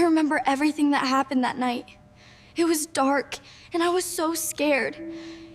I remember everything that happened that night. It was dark, and I was so scared.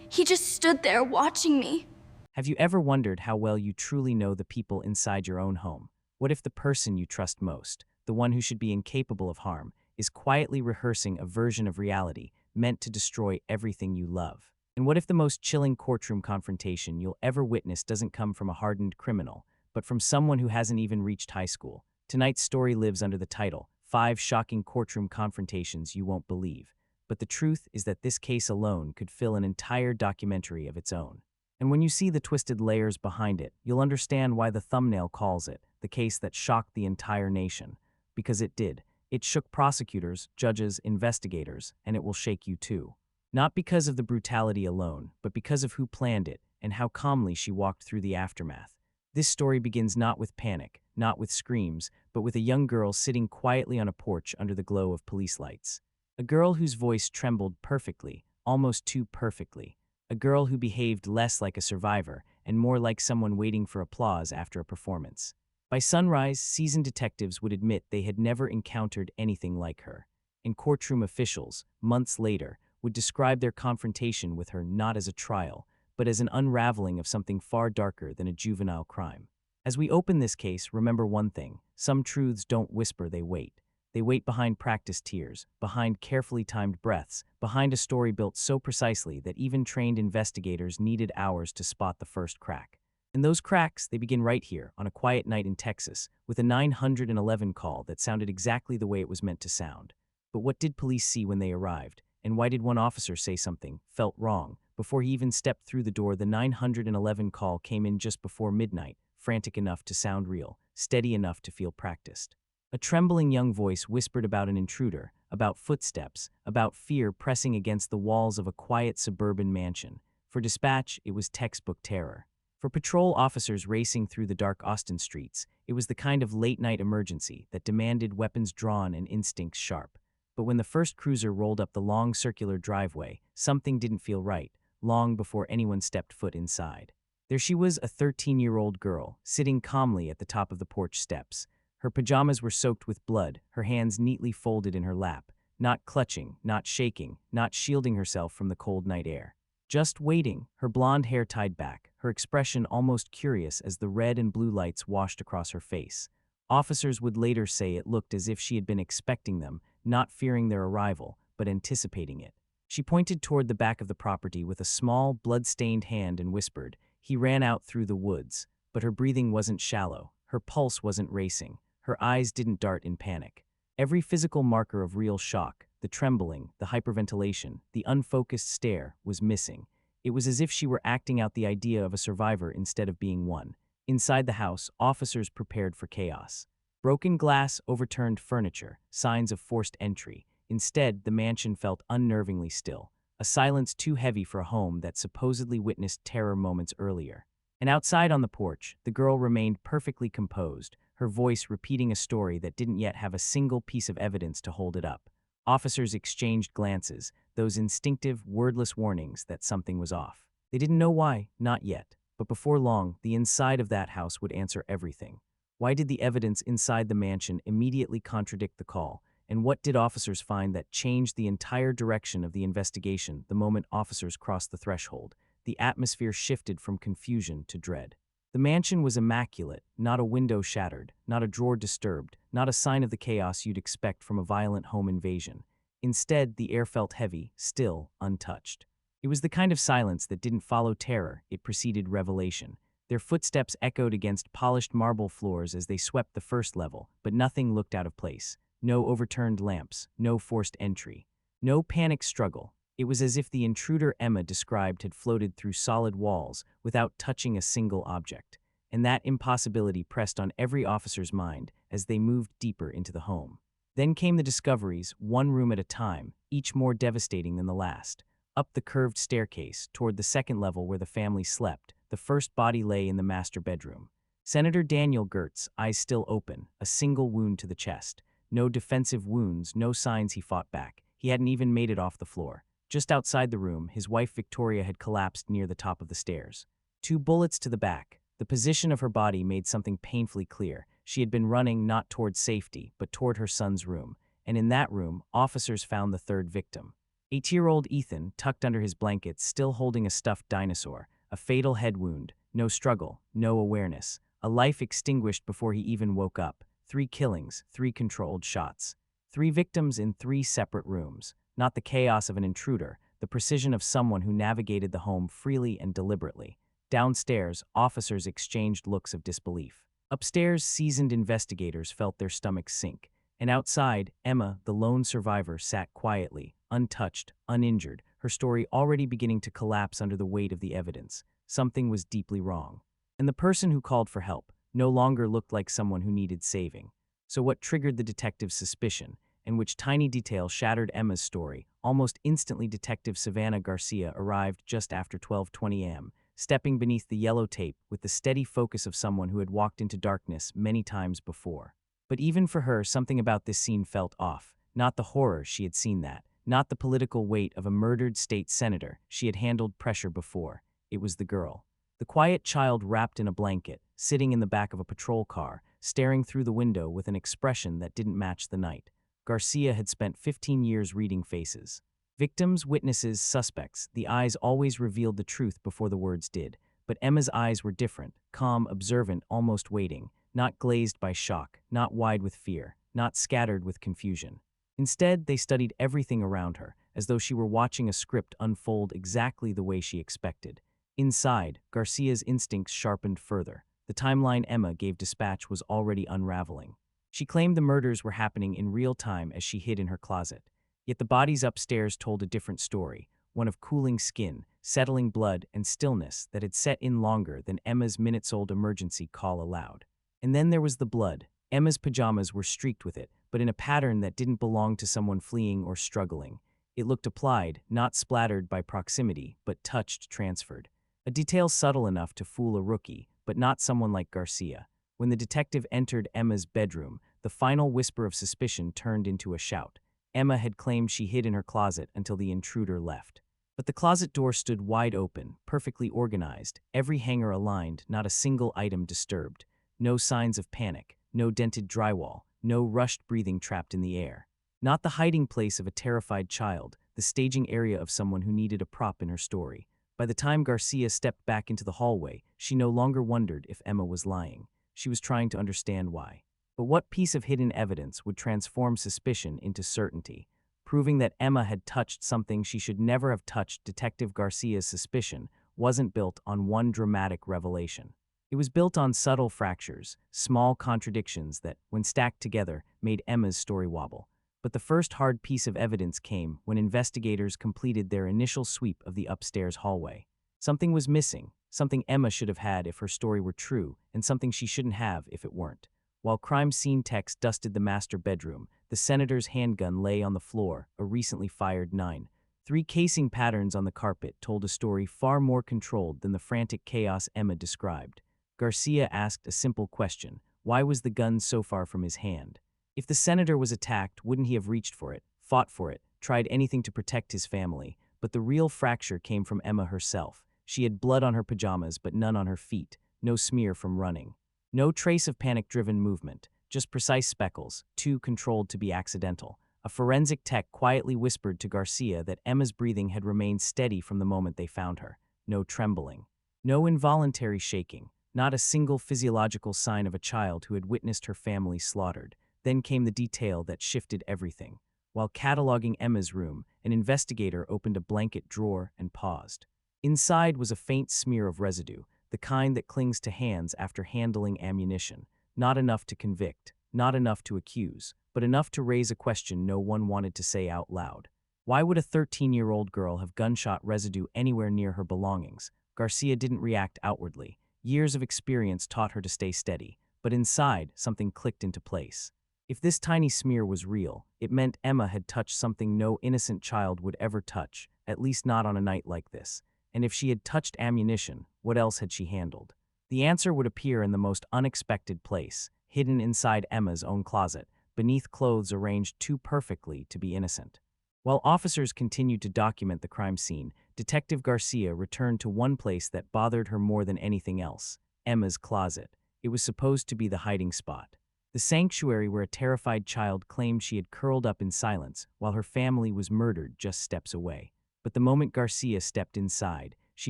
He just stood there watching me. Have you ever wondered how well you truly know the people inside your own home? What if the person you trust most, the one who should be incapable of harm, is quietly rehearsing a version of reality meant to destroy everything you love? And what if the most chilling courtroom confrontation you'll ever witness doesn't come from a hardened criminal, but from someone who hasn't even reached high school? Tonight's story lives under the title, 5 Shocking Courtroom Confrontations You Won't Believe. But the truth is that this case alone could fill an entire documentary of its own. And when you see the twisted layers behind it, you'll understand why the thumbnail calls it the case that shocked the entire nation. Because it did. It shook prosecutors, judges, investigators, and it will shake you too. Not because of the brutality alone, but because of who planned it and how calmly she walked through the aftermath. This story begins not with panic, not with screams, but with a young girl sitting quietly on a porch under the glow of police lights. A girl whose voice trembled perfectly, almost too perfectly. A girl who behaved less like a survivor and more like someone waiting for applause after a performance. By sunrise, seasoned detectives would admit they had never encountered anything like her. And courtroom officials, months later, would describe their confrontation with her not as a trial, but as an unraveling of something far darker than a juvenile crime. As we open this case, remember one thing: some truths don't whisper, they wait. They wait behind practiced tears, behind carefully timed breaths, behind a story built so precisely that even trained investigators needed hours to spot the first crack. And those cracks, they begin right here, on a quiet night in Texas, with a 911 call that sounded exactly the way it was meant to sound. But what did police see when they arrived? And why did one officer say something felt wrong? Before he even stepped through the door, the 911 call came in just before midnight, frantic enough to sound real, steady enough to feel practiced. A trembling young voice whispered about an intruder, about footsteps, about fear pressing against the walls of a quiet suburban mansion. For dispatch, it was textbook terror. For patrol officers racing through the dark Austin streets, it was the kind of late-night emergency that demanded weapons drawn and instincts sharp. But when the first cruiser rolled up the long circular driveway, something didn't feel right, long before anyone stepped foot inside. There she was, a 13-year-old girl, sitting calmly at the top of the porch steps. Her pajamas were soaked with blood, her hands neatly folded in her lap, not clutching, not shaking, not shielding herself from the cold night air. Just waiting, her blonde hair tied back, her expression almost curious as the red and blue lights washed across her face. Officers would later say it looked as if she had been expecting them, not fearing their arrival, but anticipating it. She pointed toward the back of the property with a small, blood-stained hand and whispered, "He ran out through the woods." But her breathing wasn't shallow, her pulse wasn't racing. Her eyes didn't dart in panic. Every physical marker of real shock, the trembling, the hyperventilation, the unfocused stare, was missing. It was as if she were acting out the idea of a survivor instead of being one. Inside the house, officers prepared for chaos. Broken glass, overturned furniture, signs of forced entry. Instead, the mansion felt unnervingly still, a silence too heavy for a home that supposedly witnessed terror moments earlier. And outside on the porch, the girl remained perfectly composed, her voice repeating a story that didn't yet have a single piece of evidence to hold it up. Officers exchanged glances, those instinctive, wordless warnings that something was off. They didn't know why, not yet, but before long, the inside of that house would answer everything. Why did the evidence inside the mansion immediately contradict the call? And what did officers find that changed the entire direction of the investigation the moment officers crossed the threshold? The atmosphere shifted from confusion to dread. The mansion was immaculate, not a window shattered, not a drawer disturbed, not a sign of the chaos you'd expect from a violent home invasion. Instead, the air felt heavy, still, untouched. It was the kind of silence that didn't follow terror, it preceded revelation. Their footsteps echoed against polished marble floors as they swept the first level, but nothing looked out of place. No overturned lamps, no forced entry, no panic struggle. It was as if the intruder Emma described had floated through solid walls without touching a single object. And that impossibility pressed on every officer's mind as they moved deeper into the home. Then came the discoveries, one room at a time, each more devastating than the last. Up the curved staircase, toward the second level where the family slept, the first body lay in the master bedroom. Senator Daniel Gertz, eyes still open, a single wound to the chest. No defensive wounds, no signs he fought back. He hadn't even made it off the floor. Just outside the room, his wife Victoria had collapsed near the top of the stairs. 2 bullets to the back. The position of her body made something painfully clear. She had been running not toward safety, but toward her son's room. and in that room, officers found the third victim. 8-year-old Ethan, tucked under his blankets, still holding a stuffed dinosaur, a fatal head wound, no struggle, no awareness, a life extinguished before he even woke up. 3 killings, 3 controlled shots. 3 victims in 3 separate rooms. Not the chaos of an intruder, the precision of someone who navigated the home freely and deliberately. Downstairs, officers exchanged looks of disbelief. Upstairs, seasoned investigators felt their stomachs sink. And outside, Emma, the lone survivor, sat quietly, untouched, uninjured, her story already beginning to collapse under the weight of the evidence. Something was deeply wrong. And the person who called for help no longer looked like someone who needed saving. So what triggered the detective's suspicion, and which tiny detail shattered Emma's story? Almost instantly, Detective Savannah Garcia arrived just after 12:20 a.m., stepping beneath the yellow tape with the steady focus of someone who had walked into darkness many times before. But even for her, something about this scene felt off. Not the horror, she had seen that. Not the political weight of a murdered state senator, she had handled pressure before. It was the girl. The quiet child wrapped in a blanket, sitting in the back of a patrol car, staring through the window with an expression that didn't match the night. Garcia had spent 15 years reading faces. Victims, witnesses, suspects, the eyes always revealed the truth before the words did. But Emma's eyes were different, calm, observant, almost waiting, not glazed by shock, not wide with fear, not scattered with confusion. Instead, they studied everything around her, as though she were watching a script unfold exactly the way she expected. Inside, Garcia's instincts sharpened further. The timeline Emma gave dispatch was already unraveling. She claimed the murders were happening in real time as she hid in her closet. Yet the bodies upstairs told a different story, one of cooling skin, settling blood, and stillness that had set in longer than Emma's minutes-old emergency call allowed. And then there was the blood. Emma's pajamas were streaked with it, but in a pattern that didn't belong to someone fleeing or struggling. It looked applied, not splattered by proximity, but touched, transferred. A detail subtle enough to fool a rookie, but not someone like Garcia. When the detective entered Emma's bedroom, the final whisper of suspicion turned into a shout. Emma had claimed she hid in her closet until the intruder left. But the closet door stood wide open, perfectly organized, every hanger aligned, not a single item disturbed. No signs of panic, no dented drywall, no rushed breathing trapped in the air. Not the hiding place of a terrified child, the staging area of someone who needed a prop in her story. By the time Garcia stepped back into the hallway, she no longer wondered if Emma was lying. She was trying to understand why. But what piece of hidden evidence would transform suspicion into certainty? Proving that Emma had touched something she should never have touched. Detective Garcia's suspicion wasn't built on one dramatic revelation. It was built on subtle fractures, small contradictions that, when stacked together, made Emma's story wobble. But the first hard piece of evidence came when investigators completed their initial sweep of the upstairs hallway. Something was missing, something Emma should have had if her story were true, and something she shouldn't have if it weren't. While crime scene techs dusted the master bedroom, the senator's handgun lay on the floor, a recently fired 9.3 casing patterns on the carpet told a story far more controlled than the frantic chaos Emma described. Garcia asked a simple question: why was the gun so far from his hand? If the senator was attacked, wouldn't he have reached for it, fought for it, tried anything to protect his family? But the real fracture came from Emma herself. She had blood on her pajamas, but none on her feet, no smear from running. No trace of panic-driven movement, just precise speckles, too controlled to be accidental. A forensic tech quietly whispered to Garcia that Emma's breathing had remained steady from the moment they found her. No trembling. No involuntary shaking. Not a single physiological sign of a child who had witnessed her family slaughtered. Then came the detail that shifted everything. While cataloging Emma's room, an investigator opened a blanket drawer and paused. Inside was a faint smear of residue, the kind that clings to hands after handling ammunition. Not enough to convict, not enough to accuse, but enough to raise a question no one wanted to say out loud. Why would a 13-year-old girl have gunshot residue anywhere near her belongings? Garcia didn't react outwardly. Years of experience taught her to stay steady, but inside, something clicked into place. If this tiny smear was real, it meant Emma had touched something no innocent child would ever touch, at least not on a night like this. And if she had touched ammunition, what else had she handled? The answer would appear in the most unexpected place, hidden inside Emma's own closet, beneath clothes arranged too perfectly to be innocent. While officers continued to document the crime scene, Detective Garcia returned to one place that bothered her more than anything else: Emma's closet. It was supposed to be the hiding spot. The sanctuary where a terrified child claimed she had curled up in silence while her family was murdered just steps away. But the moment Garcia stepped inside, she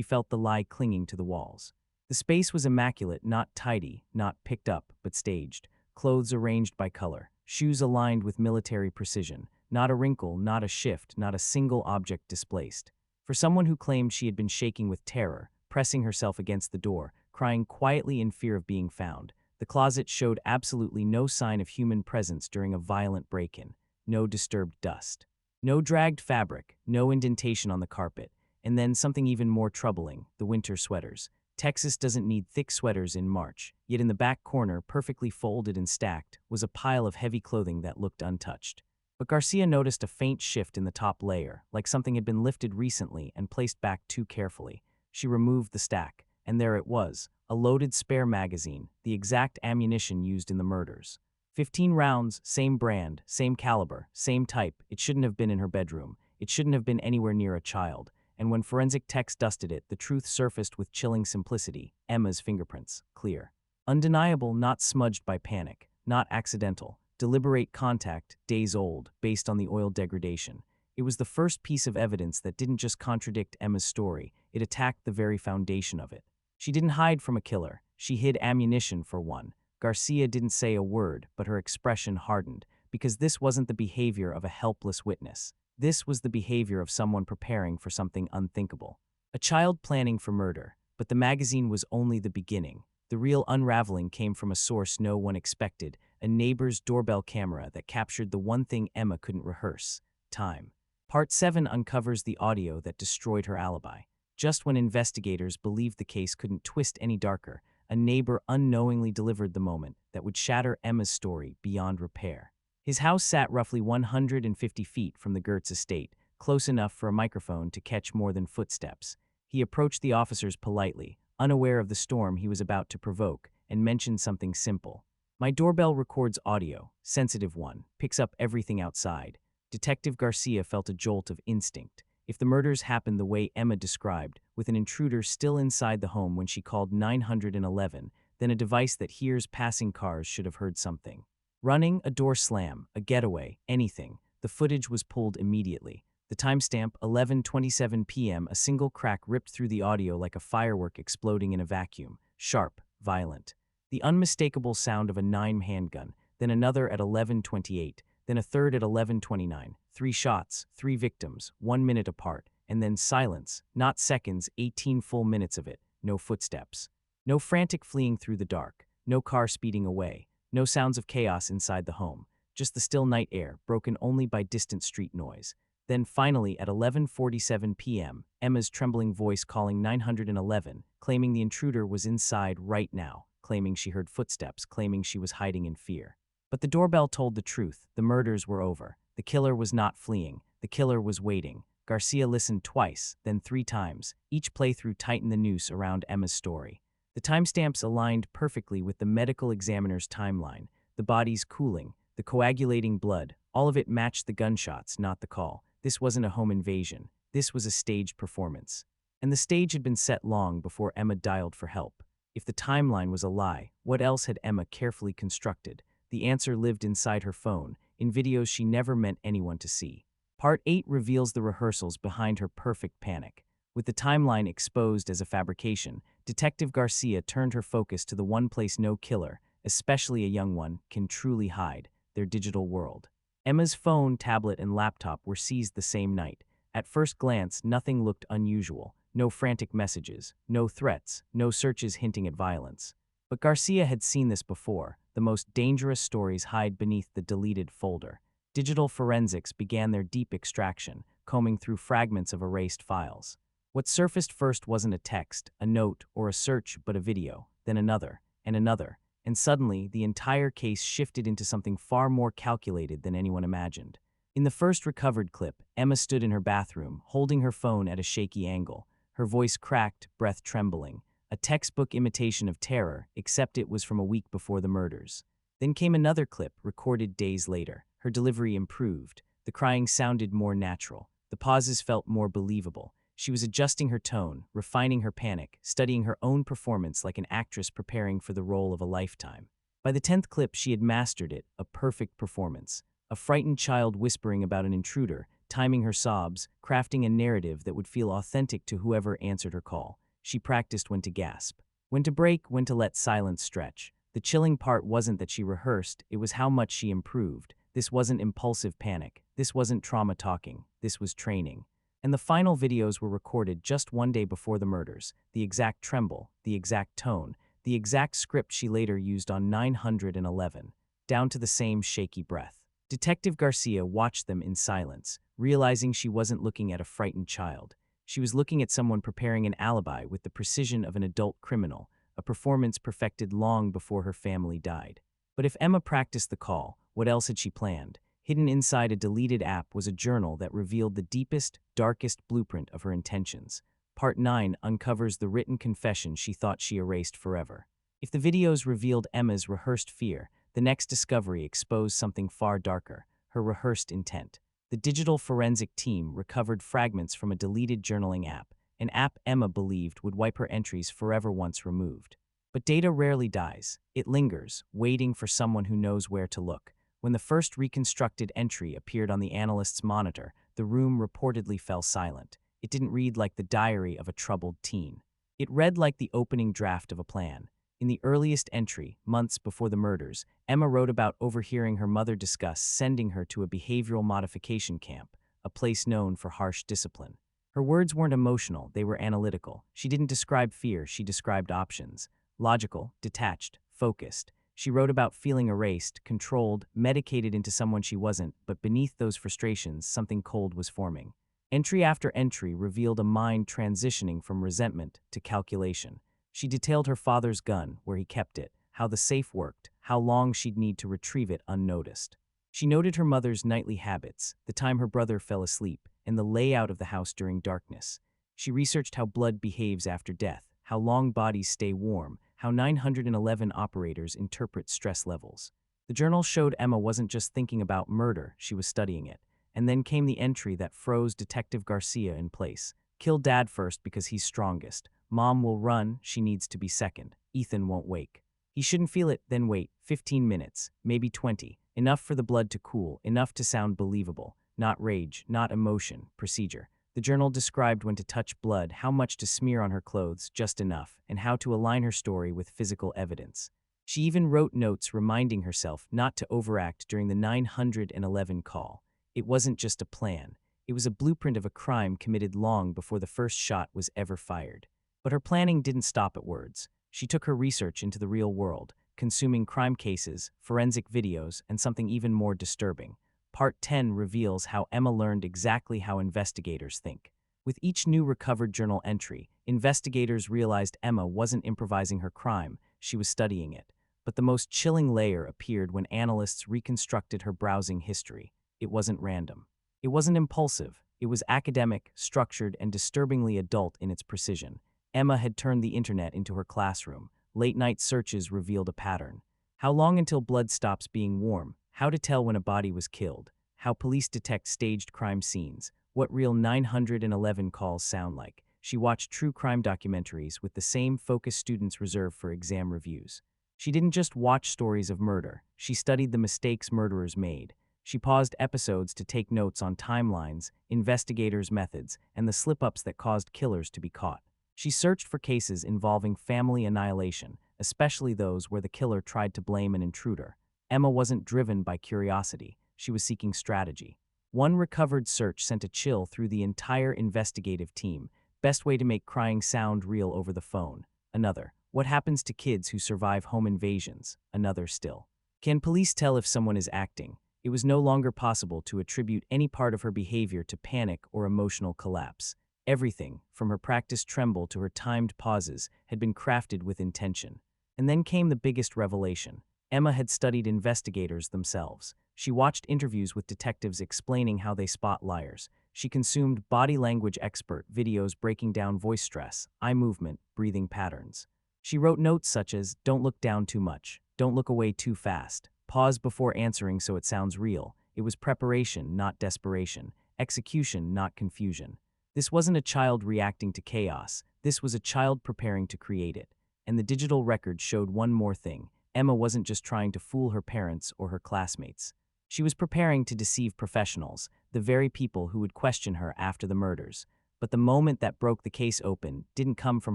felt the lie clinging to the walls. The space was immaculate, not tidy, not picked up, but staged. Clothes arranged by color, shoes aligned with military precision, not a wrinkle, not a shift, not a single object displaced. For someone who claimed she had been shaking with terror, pressing herself against the door, crying quietly in fear of being found, the closet showed absolutely no sign of human presence during a violent break-in. No disturbed dust. No dragged fabric, no indentation on the carpet. And then something even more troubling, the winter sweaters. Texas doesn't need thick sweaters in March, yet in the back corner, perfectly folded and stacked, was a pile of heavy clothing that looked untouched. But Garcia noticed a faint shift in the top layer, like something had been lifted recently and placed back too carefully. She removed the stack, and there it was, a loaded spare magazine, the exact ammunition used in the murders. 15 rounds, same brand, same caliber, same type. It shouldn't have been in her bedroom. It shouldn't have been anywhere near a child. And when forensic techs dusted it, the truth surfaced with chilling simplicity. Emma's fingerprints, clear. Undeniable, not smudged by panic, not accidental. Deliberate contact, days old, based on the oil degradation. It was the first piece of evidence that didn't just contradict Emma's story, it attacked the very foundation of it. She didn't hide from a killer. She hid ammunition for one. Garcia didn't say a word, but her expression hardened, because this wasn't the behavior of a helpless witness. This was the behavior of someone preparing for something unthinkable. A child planning for murder, but the magazine was only the beginning. The real unraveling came from a source no one expected, a neighbor's doorbell camera that captured the one thing Emma couldn't rehearse: time. Part 7 uncovers the audio that destroyed her alibi. Just when investigators believed the case couldn't twist any darker, a neighbor unknowingly delivered the moment that would shatter Emma's story beyond repair. His house sat roughly 150 feet from the Gertz estate, close enough for a microphone to catch more than footsteps. He approached the officers politely, unaware of the storm he was about to provoke, and mentioned something simple. "My doorbell records audio, sensitive one, picks up everything outside." Detective Garcia felt a jolt of instinct. If the murders happened the way Emma described, with an intruder still inside the home when she called 911, then a device that hears passing cars should have heard something. Running, a door slam, a getaway, anything. The footage was pulled immediately. The timestamp, 11:27 p.m., a single crack ripped through the audio like a firework exploding in a vacuum. Sharp, violent. The unmistakable sound of a 9mm handgun, then another at 11:28, then a third at 11:29. 3 shots, 3 victims, 1 minute apart, and then silence, not seconds, 18 full minutes of it. No footsteps. No frantic fleeing through the dark. No car speeding away. No sounds of chaos inside the home. Just the still night air, broken only by distant street noise. Then finally, at 11:47 p.m., Emma's trembling voice calling 911, claiming the intruder was inside right now, claiming she heard footsteps, claiming she was hiding in fear. But the doorbell told the truth. The murders were over. The killer was not fleeing. The killer was waiting. Garcia listened twice, then 3 times. Each playthrough tightened the noose around Emma's story. The timestamps aligned perfectly with the medical examiner's timeline. The body's cooling, the coagulating blood, all of it matched the gunshots, not the call. This wasn't a home invasion. This was a staged performance. And the stage had been set long before Emma dialed for help. If the timeline was a lie, what else had Emma carefully constructed? The answer lived inside her phone, in videos she never meant anyone to see. Part 8 reveals the rehearsals behind her perfect panic. With the timeline exposed as a fabrication, Detective Garcia turned her focus to the one place no killer, especially a young one, can truly hide: their digital world. Emma's phone, tablet, and laptop were seized the same night. At first glance, nothing looked unusual. No frantic messages, no threats, no searches hinting at violence. But Garcia had seen this before. The most dangerous stories hide beneath the deleted folder. Digital forensics began their deep extraction, combing through fragments of erased files. What surfaced first wasn't a text, a note, or a search, but a video, then another, and suddenly the entire case shifted into something far more calculated than anyone imagined. In the first recovered clip, Emma stood in her bathroom, holding her phone at a shaky angle, her voice cracked, breath trembling. A textbook imitation of terror, except it was from a week before the murders. Then came another clip, recorded days later. Her delivery improved. The crying sounded more natural. The pauses felt more believable. She was adjusting her tone, refining her panic, studying her own performance like an actress preparing for the role of a lifetime. By the 10th clip, she had mastered it, a perfect performance. A frightened child whispering about an intruder, timing her sobs, crafting a narrative that would feel authentic to whoever answered her call. She practiced when to gasp, when to break, when to let silence stretch. The chilling part wasn't that she rehearsed, it was how much she improved. This wasn't impulsive panic. This wasn't trauma talking. This was training. And the final videos were recorded just one day before the murders. The exact tremble, the exact tone, the exact script she later used on 911, down to the same shaky breath. Detective Garcia watched them in silence, realizing she wasn't looking at a frightened child. She was looking at someone preparing an alibi with the precision of an adult criminal, a performance perfected long before her family died. But if Emma practiced the call, what else had she planned? Hidden inside a deleted app was a journal that revealed the deepest, darkest blueprint of her intentions. Part 9 uncovers the written confession she thought she erased forever. If the videos revealed Emma's rehearsed fear, the next discovery exposed something far darker, her rehearsed intent. The digital forensic team recovered fragments from a deleted journaling app, an app Emma believed would wipe her entries forever once removed. But data rarely dies. It lingers, waiting for someone who knows where to look. When the first reconstructed entry appeared on the analyst's monitor, the room reportedly fell silent. It didn't read like the diary of a troubled teen. It read like the opening draft of a plan. In the earliest entry, months before the murders, Emma wrote about overhearing her mother discuss sending her to a behavioral modification camp, a place known for harsh discipline. Her words weren't emotional, they were analytical. She didn't describe fear, she described options. Logical, detached, focused. She wrote about feeling erased, controlled, medicated into someone she wasn't, but beneath those frustrations, something cold was forming. Entry after entry revealed a mind transitioning from resentment to calculation. She detailed her father's gun, where he kept it, how the safe worked, how long she'd need to retrieve it unnoticed. She noted her mother's nightly habits, the time her brother fell asleep, and the layout of the house during darkness. She researched how blood behaves after death, how long bodies stay warm, how 911 operators interpret stress levels. The journal showed Emma wasn't just thinking about murder, she was studying it. And then came the entry that froze Detective Garcia in place. Kill Dad first because he's strongest. Mom will run, she needs to be second. Ethan won't wake. He shouldn't feel it, then wait. 15 minutes, maybe 20. Enough for the blood to cool, enough to sound believable. Not rage, not emotion, procedure. The journal described when to touch blood, how much to smear on her clothes, just enough, and how to align her story with physical evidence. She even wrote notes reminding herself not to overact during the 911 call. It wasn't just a plan. It was a blueprint of a crime committed long before the first shot was ever fired. But her planning didn't stop at words. She took her research into the real world, consuming crime cases, forensic videos, and something even more disturbing. Part 10 reveals how Emma learned exactly how investigators think. With each new recovered journal entry, investigators realized Emma wasn't improvising her crime, she was studying it. But the most chilling layer appeared when analysts reconstructed her browsing history. It wasn't random. It wasn't impulsive. It was academic, structured, and disturbingly adult in its precision. Emma had turned the internet into her classroom. Late-night searches revealed a pattern. How long until blood stops being warm? How to tell when a body was killed? How police detect staged crime scenes? What real 911 calls sound like? She watched true crime documentaries with the same focus students reserve for exam reviews. She didn't just watch stories of murder. She studied the mistakes murderers made. She paused episodes to take notes on timelines, investigators' methods, and the slip-ups that caused killers to be caught. She searched for cases involving family annihilation, especially those where the killer tried to blame an intruder. Emma wasn't driven by curiosity. She was seeking strategy. One recovered search sent a chill through the entire investigative team. Best way to make crying sound real over the phone. Another. What happens to kids who survive home invasions? Another still. Can police tell if someone is acting? It was no longer possible to attribute any part of her behavior to panic or emotional collapse. Everything, from her practiced tremble to her timed pauses, had been crafted with intention. And then came the biggest revelation. Emma had studied investigators themselves. She watched interviews with detectives explaining how they spot liars. She consumed body language expert videos breaking down voice stress, eye movement, breathing patterns. She wrote notes such as, "Don't look down too much. Don't look away too fast. Pause before answering so it sounds real." It was preparation, not desperation. Execution, not confusion. This wasn't a child reacting to chaos. This was a child preparing to create it. And the digital record showed one more thing. Emma wasn't just trying to fool her parents or her classmates. She was preparing to deceive professionals, the very people who would question her after the murders. But the moment that broke the case open didn't come from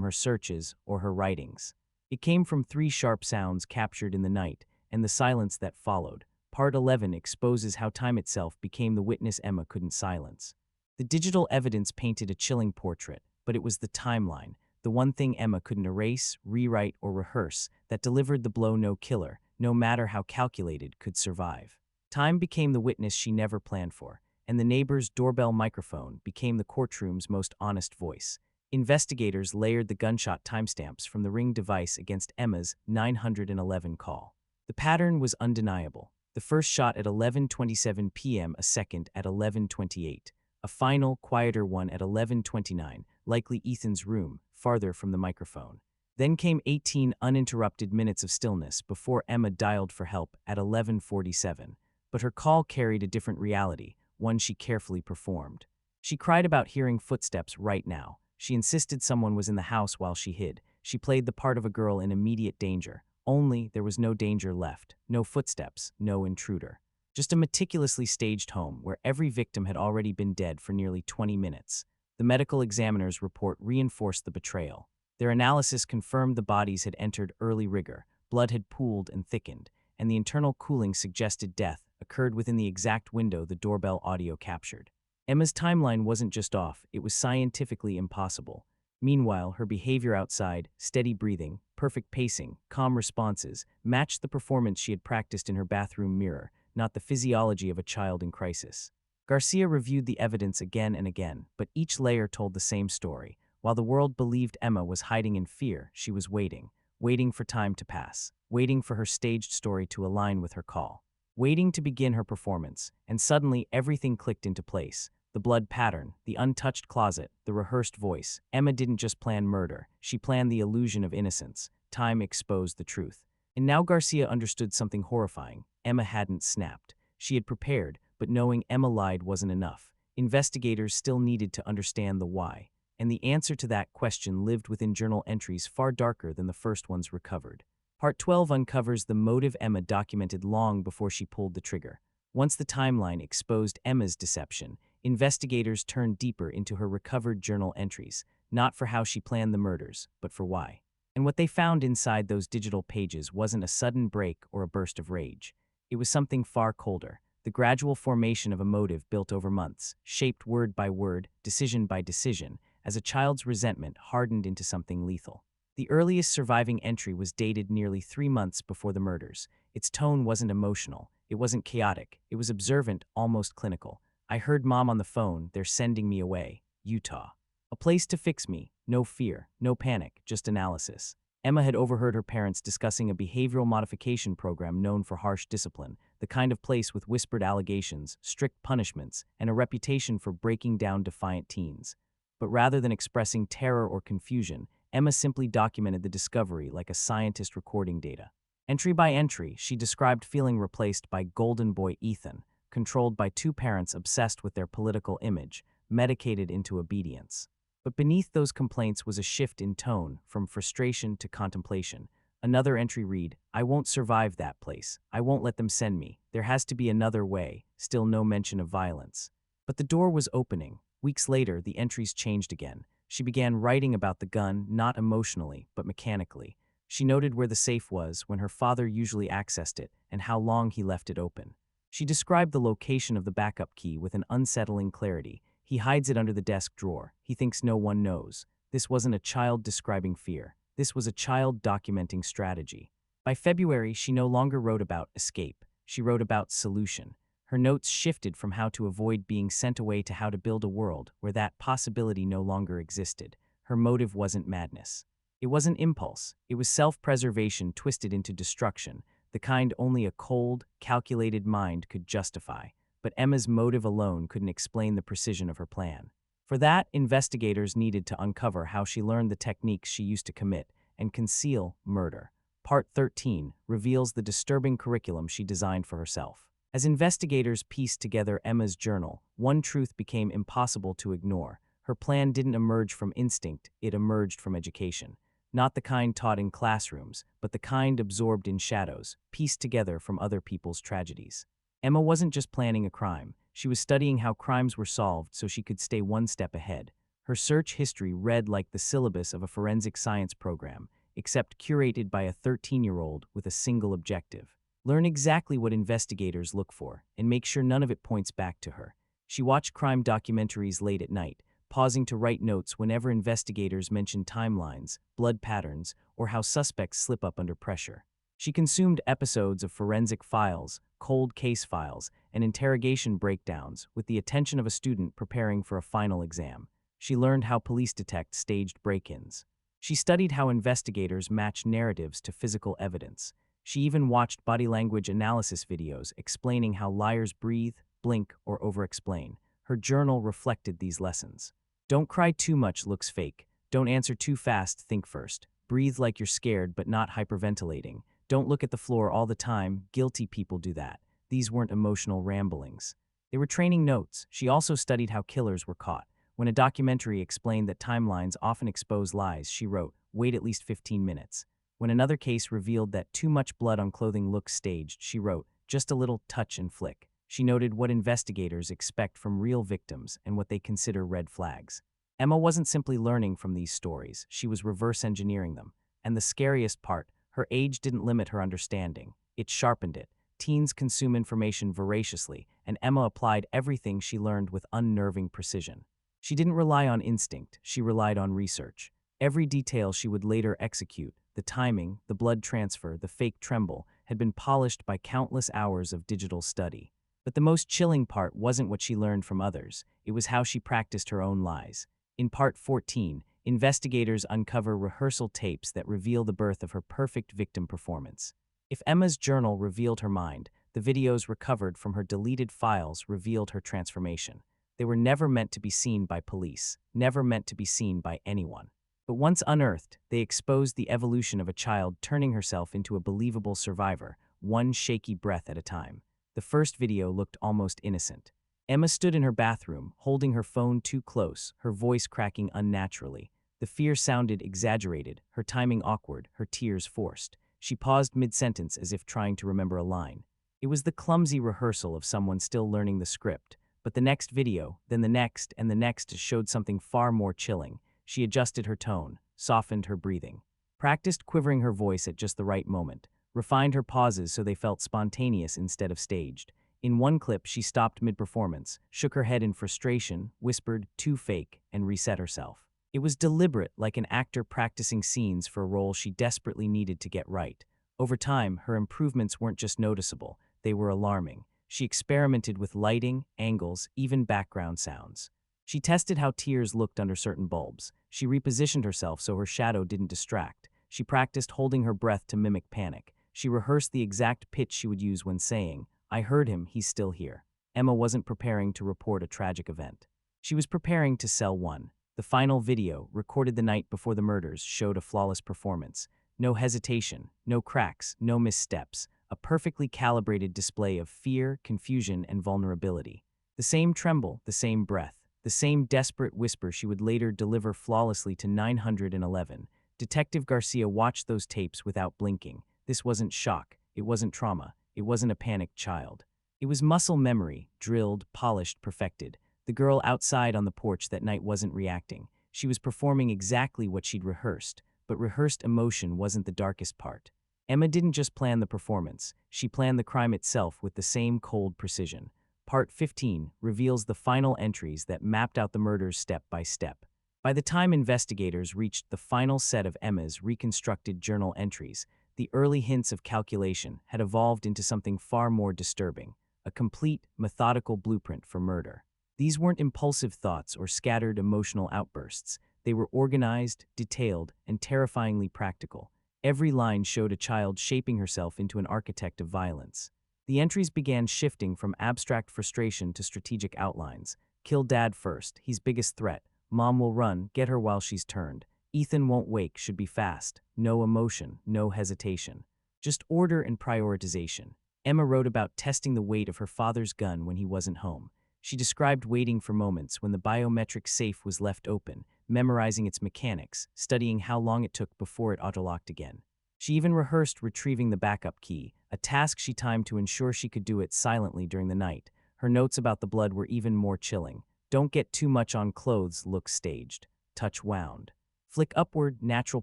her searches or her writings. It came from three sharp sounds captured in the night and the silence that followed. Part 11 exposes how time itself became the witness Emma couldn't silence. The digital evidence painted a chilling portrait, but it was the timeline, the one thing Emma couldn't erase, rewrite, or rehearse, that delivered the blow no killer, no matter how calculated, could survive. Time became the witness she never planned for, and the neighbor's doorbell microphone became the courtroom's most honest voice. Investigators layered the gunshot timestamps from the Ring device against Emma's 911 call. The pattern was undeniable. The first shot at 11:27 p.m., a second at 11:28, a final, quieter one at 11:29, likely Ethan's room, farther from the microphone. Then came 18 uninterrupted minutes of stillness before Emma dialed for help at 11:47. But her call carried a different reality, one she carefully performed. She cried about hearing footsteps right now. She insisted someone was in the house while she hid. She played the part of a girl in immediate danger. Only there was no danger left, no footsteps, no intruder. Just a meticulously staged home where every victim had already been dead for nearly 20 minutes. The medical examiner's report reinforced the betrayal. Their analysis confirmed the bodies had entered early rigor, blood had pooled and thickened, and the internal cooling suggested death occurred within the exact window the doorbell audio captured. Emma's timeline wasn't just off, it was scientifically impossible. Meanwhile, her behavior outside, steady breathing, perfect pacing, calm responses, matched the performance she had practiced in her bathroom mirror, not the physiology of a child in crisis. Garcia reviewed the evidence again and again, but each layer told the same story. While the world believed Emma was hiding in fear, she was waiting for time to pass, waiting for her staged story to align with her call, waiting to begin her performance, and suddenly everything clicked into place. The blood pattern, the untouched closet, the rehearsed voice. Emma didn't just plan murder, she planned the illusion of innocence. Time exposed the truth. And now Garcia understood something horrifying. Emma hadn't snapped. She had prepared, but knowing Emma lied wasn't enough. Investigators still needed to understand the why. And the answer to that question lived within journal entries far darker than the first ones recovered. Part 12 uncovers the motive Emma documented long before she pulled the trigger. Once the timeline exposed Emma's deception, investigators turned deeper into her recovered journal entries, not for how she planned the murders, but for why. And what they found inside those digital pages wasn't a sudden break or a burst of rage. It was something far colder, the gradual formation of a motive built over months, shaped word by word, decision by decision, as a child's resentment hardened into something lethal. The earliest surviving entry was dated nearly 3 months before the murders. Its tone wasn't emotional, it wasn't chaotic, it was observant, almost clinical. I heard Mom on the phone, they're sending me away, Utah. A place to fix me, no fear, no panic, just analysis. Emma had overheard her parents discussing a behavioral modification program known for harsh discipline, the kind of place with whispered allegations, strict punishments, and a reputation for breaking down defiant teens. But rather than expressing terror or confusion, Emma simply documented the discovery like a scientist recording data. Entry by entry, she described feeling replaced by golden boy Ethan, controlled by 2 parents obsessed with their political image, medicated into obedience. But beneath those complaints was a shift in tone, from frustration to contemplation. Another entry read, I won't survive that place. I won't let them send me. There has to be another way. Still no mention of violence. But the door was opening. Weeks later, the entries changed again. She began writing about the gun, not emotionally, but mechanically. She noted where the safe was, when her father usually accessed it, and how long he left it open. She described the location of the backup key with an unsettling clarity. He hides it under the desk drawer. He thinks no one knows. This wasn't a child describing fear. This was a child documenting strategy. By February, she no longer wrote about escape. She wrote about solution. Her notes shifted from how to avoid being sent away to how to build a world where that possibility no longer existed. Her motive wasn't madness. It wasn't impulse. It was self-preservation twisted into destruction, the kind only a cold, calculated mind could justify. But Emma's motive alone couldn't explain the precision of her plan. For that, investigators needed to uncover how she learned the techniques she used to commit and conceal murder. Part 13 reveals the disturbing curriculum she designed for herself. As investigators pieced together Emma's journal, one truth became impossible to ignore. Her plan didn't emerge from instinct, it emerged from education. not the kind taught in classrooms, but the kind absorbed in shadows, pieced together from other people's tragedies. Emma wasn't just planning a crime, she was studying how crimes were solved so she could stay one step ahead. Her search history read like the syllabus of a forensic science program, except curated by a 13-year-old with a single objective: learn exactly what investigators look for, and make sure none of it points back to her. She watched crime documentaries late at night, pausing to write notes whenever investigators mentioned timelines, blood patterns, or how suspects slip up under pressure. She consumed episodes of forensic files, cold case files, and interrogation breakdowns with the attention of a student preparing for a final exam. She learned how police detect staged break-ins. She studied how investigators match narratives to physical evidence. She even watched body language analysis videos explaining how liars breathe, blink, or over-explain. Her journal reflected these lessons. Don't cry too much looks fake. Don't answer too fast, think first. Breathe like you're scared but not hyperventilating. Don't look at the floor all the time, guilty people do that. These weren't emotional ramblings. They were training notes. She also studied how killers were caught. When a documentary explained that timelines often expose lies, she wrote, "Wait at least 15 minutes." When another case revealed that too much blood on clothing looks staged, she wrote, "Just a little touch and flick." She noted what investigators expect from real victims and what they consider red flags. Emma wasn't simply learning from these stories, she was reverse engineering them. And the scariest part, her age didn't limit her understanding. It sharpened it. Teens consume information voraciously, and Emma applied everything she learned with unnerving precision. She didn't rely on instinct, she relied on research. Every detail she would later execute, the timing, the blood transfer, the fake tremble, had been polished by countless hours of digital study. But the most chilling part wasn't what she learned from others, it was how she practiced her own lies. In Part 14, investigators uncover rehearsal tapes that reveal the birth of her perfect victim performance. If Emma's journal revealed her mind, the videos recovered from her deleted files revealed her transformation. They were never meant to be seen by police, never meant to be seen by anyone. But once unearthed, they exposed the evolution of a child turning herself into a believable survivor, one shaky breath at a time. The first video looked almost innocent. Emma stood in her bathroom, holding her phone too close, her voice cracking unnaturally. The fear sounded exaggerated, her timing awkward, her tears forced. She paused mid-sentence as if trying to remember a line. It was the clumsy rehearsal of someone still learning the script. But the next video, then the next and the next showed something far more chilling. She adjusted her tone, softened her breathing, practiced quivering her voice at just the right moment, refined her pauses so they felt spontaneous instead of staged. In one clip, she stopped mid-performance, shook her head in frustration, whispered, "Too fake," and reset herself. It was deliberate, like an actor practicing scenes for a role she desperately needed to get right. Over time, her improvements weren't just noticeable, they were alarming. She experimented with lighting, angles, even background sounds. She tested how tears looked under certain bulbs. She repositioned herself so her shadow didn't distract. She practiced holding her breath to mimic panic. She rehearsed the exact pitch she would use when saying, "I heard him, he's still here." Emma wasn't preparing to report a tragic event. She was preparing to sell one. The final video, recorded the night before the murders, showed a flawless performance. No hesitation, no cracks, no missteps. A perfectly calibrated display of fear, confusion, and vulnerability. The same tremble, the same breath, the same desperate whisper she would later deliver flawlessly to 911. Detective Garcia watched those tapes without blinking. This wasn't shock, it wasn't trauma, it wasn't a panicked child. It was muscle memory, drilled, polished, perfected. The girl outside on the porch that night wasn't reacting. She was performing exactly what she'd rehearsed, but rehearsed emotion wasn't the darkest part. Emma didn't just plan the performance, she planned the crime itself with the same cold precision. Part 15 reveals the final entries that mapped out the murders step by step. By the time investigators reached the final set of Emma's reconstructed journal entries, the early hints of calculation had evolved into something far more disturbing, a complete, methodical blueprint for murder. These weren't impulsive thoughts or scattered emotional outbursts. They were organized, detailed, and terrifyingly practical. Every line showed a child shaping herself into an architect of violence. The entries began shifting from abstract frustration to strategic outlines. Kill dad first, he's biggest threat. Mom will run, get her while she's turned. Ethan won't wake, should be fast. No emotion, no hesitation. Just order and prioritization. Emma wrote about testing the weight of her father's gun when he wasn't home. She described waiting for moments when the biometric safe was left open, memorizing its mechanics, studying how long it took before it autolocked again. She even rehearsed retrieving the backup key, a task she timed to ensure she could do it silently during the night. Her notes about the blood were even more chilling. Don't get too much on clothes, look staged. Touch wound. Flick upward, natural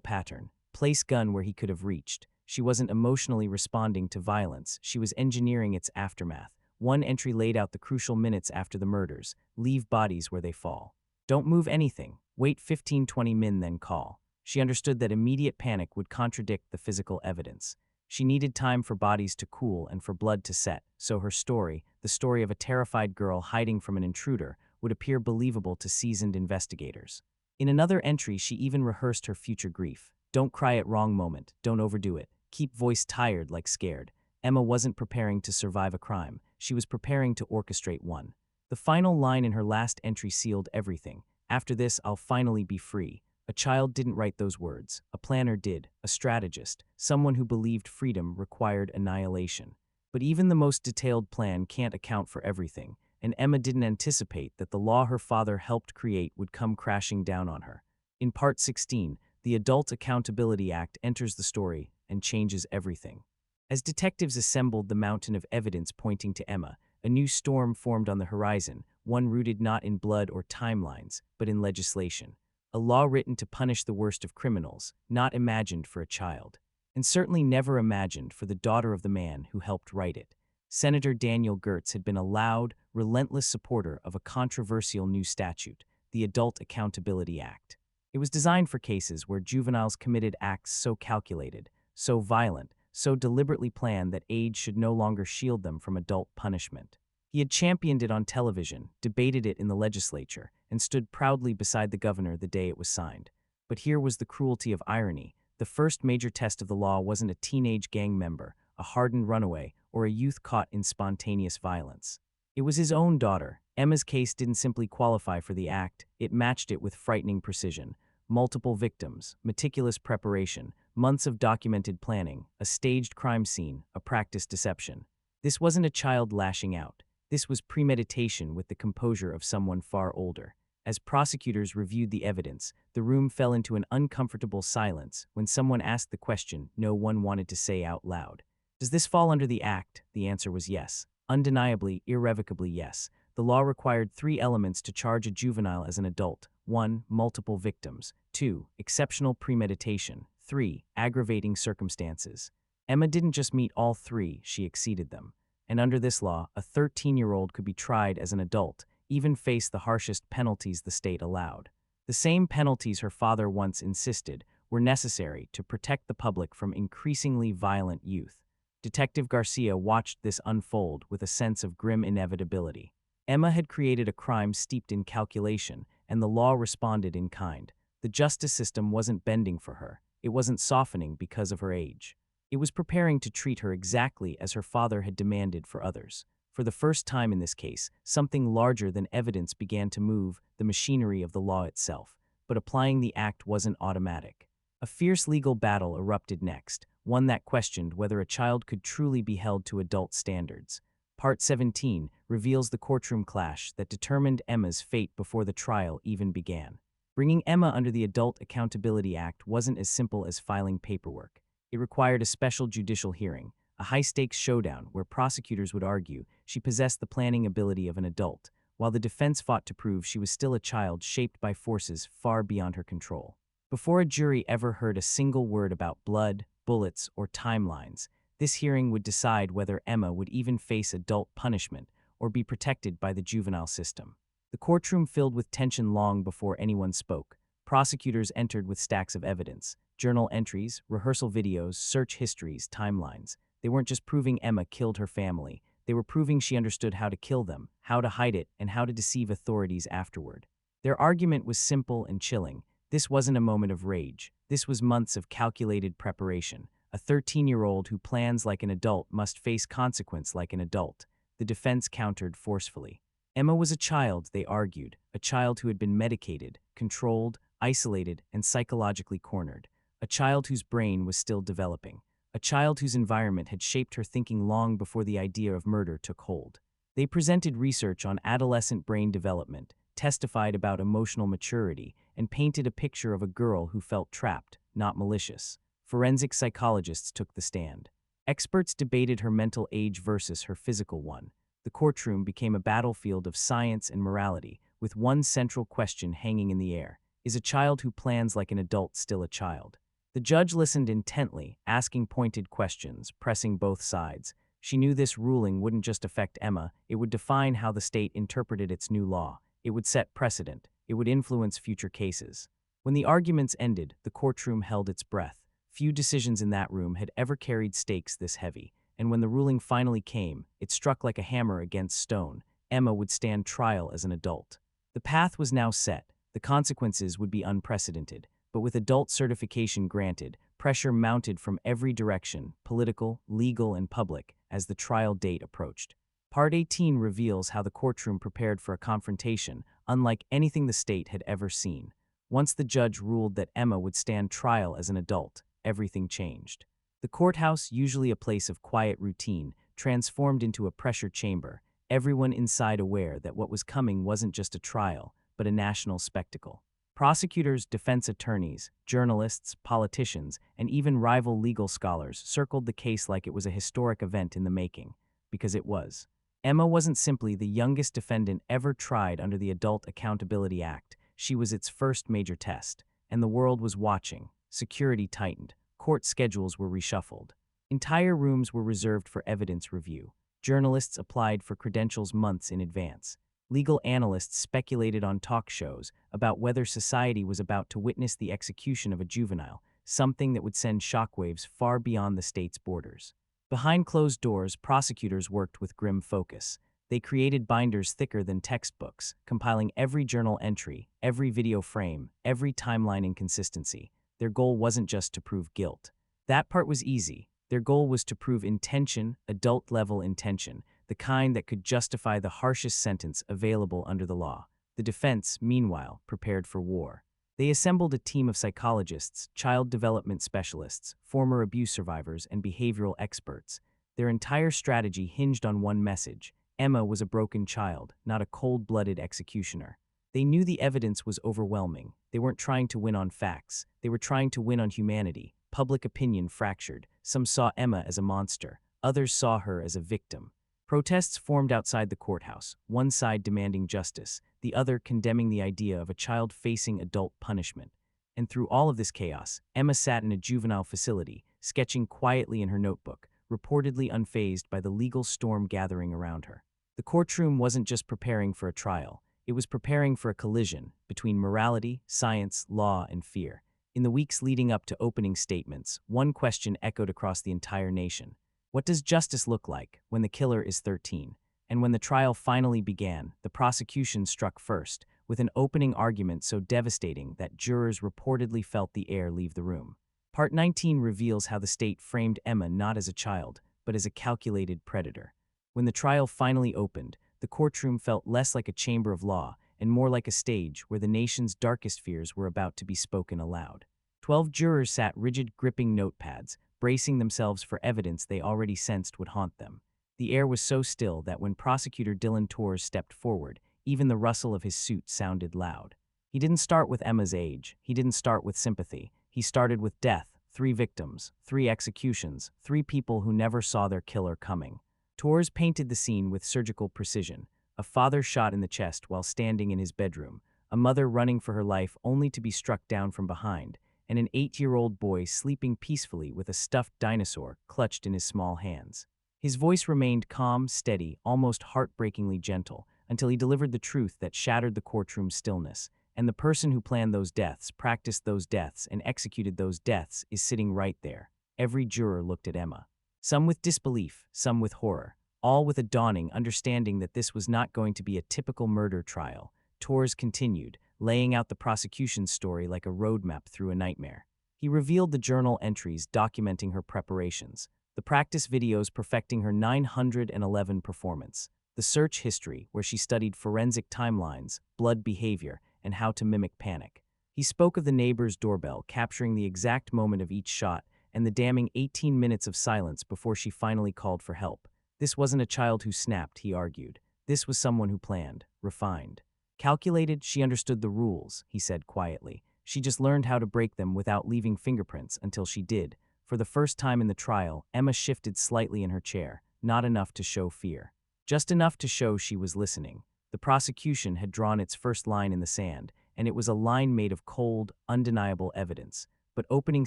pattern. Place gun where he could have reached. She wasn't emotionally responding to violence, she was engineering its aftermath. One entry laid out the crucial minutes after the murders. Leave bodies where they fall. Don't move anything. Wait 15-20 min, then call. She understood that immediate panic would contradict the physical evidence. She needed time for bodies to cool and for blood to set, so her story, the story of a terrified girl hiding from an intruder, would appear believable to seasoned investigators. In another entry, she even rehearsed her future grief. Don't cry at wrong moment, don't overdo it. Keep voice tired like scared. Emma wasn't preparing to survive a crime, she was preparing to orchestrate one. The final line in her last entry sealed everything. After this, I'll finally be free. A child didn't write those words. A planner did, a strategist, someone who believed freedom required annihilation. But even the most detailed plan can't account for everything, and Emma didn't anticipate that the law her father helped create would come crashing down on her. In Part 16, the Adult Accountability Act enters the story and changes everything. As detectives assembled the mountain of evidence pointing to Emma, a new storm formed on the horizon, one rooted not in blood or timelines, but in legislation. A law written to punish the worst of criminals, not imagined for a child, and certainly never imagined for the daughter of the man who helped write it. Senator Daniel Gertz had been a loud, relentless supporter of a controversial new statute, the Adult Accountability Act. It was designed for cases where juveniles committed acts so calculated, so violent, so deliberately planned that age should no longer shield them from adult punishment. He had championed it on television, debated it in the legislature, and stood proudly beside the governor the day it was signed. But here was the cruelty of irony. The first major test of the law wasn't a teenage gang member, a hardened runaway, or a youth caught in spontaneous violence. It was his own daughter. Emma's case didn't simply qualify for the act, it matched it with frightening precision. Multiple victims, meticulous preparation, months of documented planning, a staged crime scene, a practiced deception. This wasn't a child lashing out. This was premeditation with the composure of someone far older. As prosecutors reviewed the evidence, the room fell into an uncomfortable silence when someone asked the question no one wanted to say out loud. Does this fall under the act? The answer was yes. Undeniably, irrevocably yes. The law required 3 elements to charge a juvenile as an adult. 1. Multiple victims. 2. Exceptional premeditation. 3. Aggravating circumstances. Emma didn't just meet all 3, she exceeded them. And under this law, a 13-year-old could be tried as an adult, even face the harshest penalties the state allowed. The same penalties her father once insisted were necessary to protect the public from increasingly violent youth. Detective Garcia watched this unfold with a sense of grim inevitability. Emma had created a crime steeped in calculation, and the law responded in kind. The justice system wasn't bending for her. It wasn't softening because of her age. It was preparing to treat her exactly as her father had demanded for others. For the first time in this case, something larger than evidence began to move the machinery of the law itself. But applying the act wasn't automatic. A fierce legal battle erupted next, one that questioned whether a child could truly be held to adult standards. Part 17 reveals the courtroom clash that determined Emma's fate before the trial even began. Bringing Emma under the Adult Accountability Act wasn't as simple as filing paperwork. It required a special judicial hearing, a high-stakes showdown where prosecutors would argue she possessed the planning ability of an adult, while the defense fought to prove she was still a child shaped by forces far beyond her control. Before a jury ever heard a single word about blood, bullets, or timelines, this hearing would decide whether Emma would even face adult punishment or be protected by the juvenile system. The courtroom filled with tension long before anyone spoke. Prosecutors entered with stacks of evidence, journal entries, rehearsal videos, search histories, timelines. They weren't just proving Emma killed her family. They were proving she understood how to kill them, how to hide it, and how to deceive authorities afterward. Their argument was simple and chilling. This wasn't a moment of rage. This was months of calculated preparation. A 13-year-old who plans like an adult must face consequence like an adult. The defense countered forcefully. Emma was a child, they argued, a child who had been medicated, controlled, isolated, and psychologically cornered. A child whose brain was still developing. A child whose environment had shaped her thinking long before the idea of murder took hold. They presented research on adolescent brain development, testified about emotional maturity, and painted a picture of a girl who felt trapped, not malicious. Forensic psychologists took the stand. Experts debated her mental age versus her physical one. The courtroom became a battlefield of science and morality, with one central question hanging in the air. Is a child who plans like an adult still a child? The judge listened intently, asking pointed questions, pressing both sides. She knew this ruling wouldn't just affect Emma, it would define how the state interpreted its new law. It would set precedent. It would influence future cases. When the arguments ended, the courtroom held its breath. Few decisions in that room had ever carried stakes this heavy, and when the ruling finally came, it struck like a hammer against stone. Emma would stand trial as an adult. The path was now set. The consequences would be unprecedented. But with adult certification granted, pressure mounted from every direction, political, legal, and public, as the trial date approached. Part 18 reveals how the courtroom prepared for a confrontation unlike anything the state had ever seen. Once the judge ruled that Emma would stand trial as an adult, everything changed. The courthouse, usually a place of quiet routine, transformed into a pressure chamber, everyone inside aware that what was coming wasn't just a trial, but a national spectacle. Prosecutors, defense attorneys, journalists, politicians, and even rival legal scholars circled the case like it was a historic event in the making. Because it was. Emma wasn't simply the youngest defendant ever tried under the Adult Accountability Act, she was its first major test. And the world was watching. Security tightened. Court schedules were reshuffled. Entire rooms were reserved for evidence review. Journalists applied for credentials months in advance. Legal analysts speculated on talk shows about whether society was about to witness the execution of a juvenile, something that would send shockwaves far beyond the state's borders. Behind closed doors, prosecutors worked with grim focus. They created binders thicker than textbooks, compiling every journal entry, every video frame, every timeline inconsistency. Their goal wasn't just to prove guilt. That part was easy. Their goal was to prove intention, adult-level intention, the kind that could justify the harshest sentence available under the law. The defense, meanwhile, prepared for war. They assembled a team of psychologists, child development specialists, former abuse survivors, and behavioral experts. Their entire strategy hinged on one message. Emma was a broken child, not a cold-blooded executioner. They knew the evidence was overwhelming. They weren't trying to win on facts. They were trying to win on humanity. Public opinion fractured. Some saw Emma as a monster. Others saw her as a victim. Protests formed outside the courthouse, one side demanding justice, the other condemning the idea of a child facing adult punishment. And through all of this chaos, Emma sat in a juvenile facility, sketching quietly in her notebook, reportedly unfazed by the legal storm gathering around her. The courtroom wasn't just preparing for a trial, it was preparing for a collision between morality, science, law, and fear. In the weeks leading up to opening statements, one question echoed across the entire nation. What does justice look like when the killer is 13? And when the trial finally began, the prosecution struck first, with an opening argument so devastating that jurors reportedly felt the air leave the room. Part 19 reveals how the state framed Emma not as a child, but as a calculated predator. When the trial finally opened, the courtroom felt less like a chamber of law and more like a stage where the nation's darkest fears were about to be spoken aloud. 12 jurors sat rigid, gripping notepads, bracing themselves for evidence they already sensed would haunt them. The air was so still that when prosecutor Dylan Torres stepped forward, even the rustle of his suit sounded loud. He didn't start with Emma's age. He didn't start with sympathy. He started with death, 3 victims, 3 executions, 3 people who never saw their killer coming. Torres painted the scene with surgical precision. A father shot in the chest while standing in his bedroom, a mother running for her life only to be struck down from behind, and an 8-year-old boy sleeping peacefully with a stuffed dinosaur clutched in his small hands. His voice remained calm, steady, almost heartbreakingly gentle, until he delivered the truth that shattered the courtroom's stillness. And the person who planned those deaths, practiced those deaths, and executed those deaths is sitting right there. Every juror looked at Emma. Some with disbelief, some with horror, all with a dawning understanding that this was not going to be a typical murder trial. Torres continued, laying out the prosecution's story like a roadmap through a nightmare. He revealed the journal entries documenting her preparations, the practice videos perfecting her 911 performance, the search history where she studied forensic timelines, blood behavior, and how to mimic panic. He spoke of the neighbor's doorbell capturing the exact moment of each shot and the damning 18 minutes of silence before she finally called for help. This wasn't a child who snapped, he argued. This was someone who planned, refined, Calculated, she understood the rules, he said quietly. She just learned how to break them without leaving fingerprints until she did. For the first time in the trial, Emma shifted slightly in her chair, not enough to show fear. Just enough to show she was listening. The prosecution had drawn its first line in the sand, and it was a line made of cold, undeniable evidence. But opening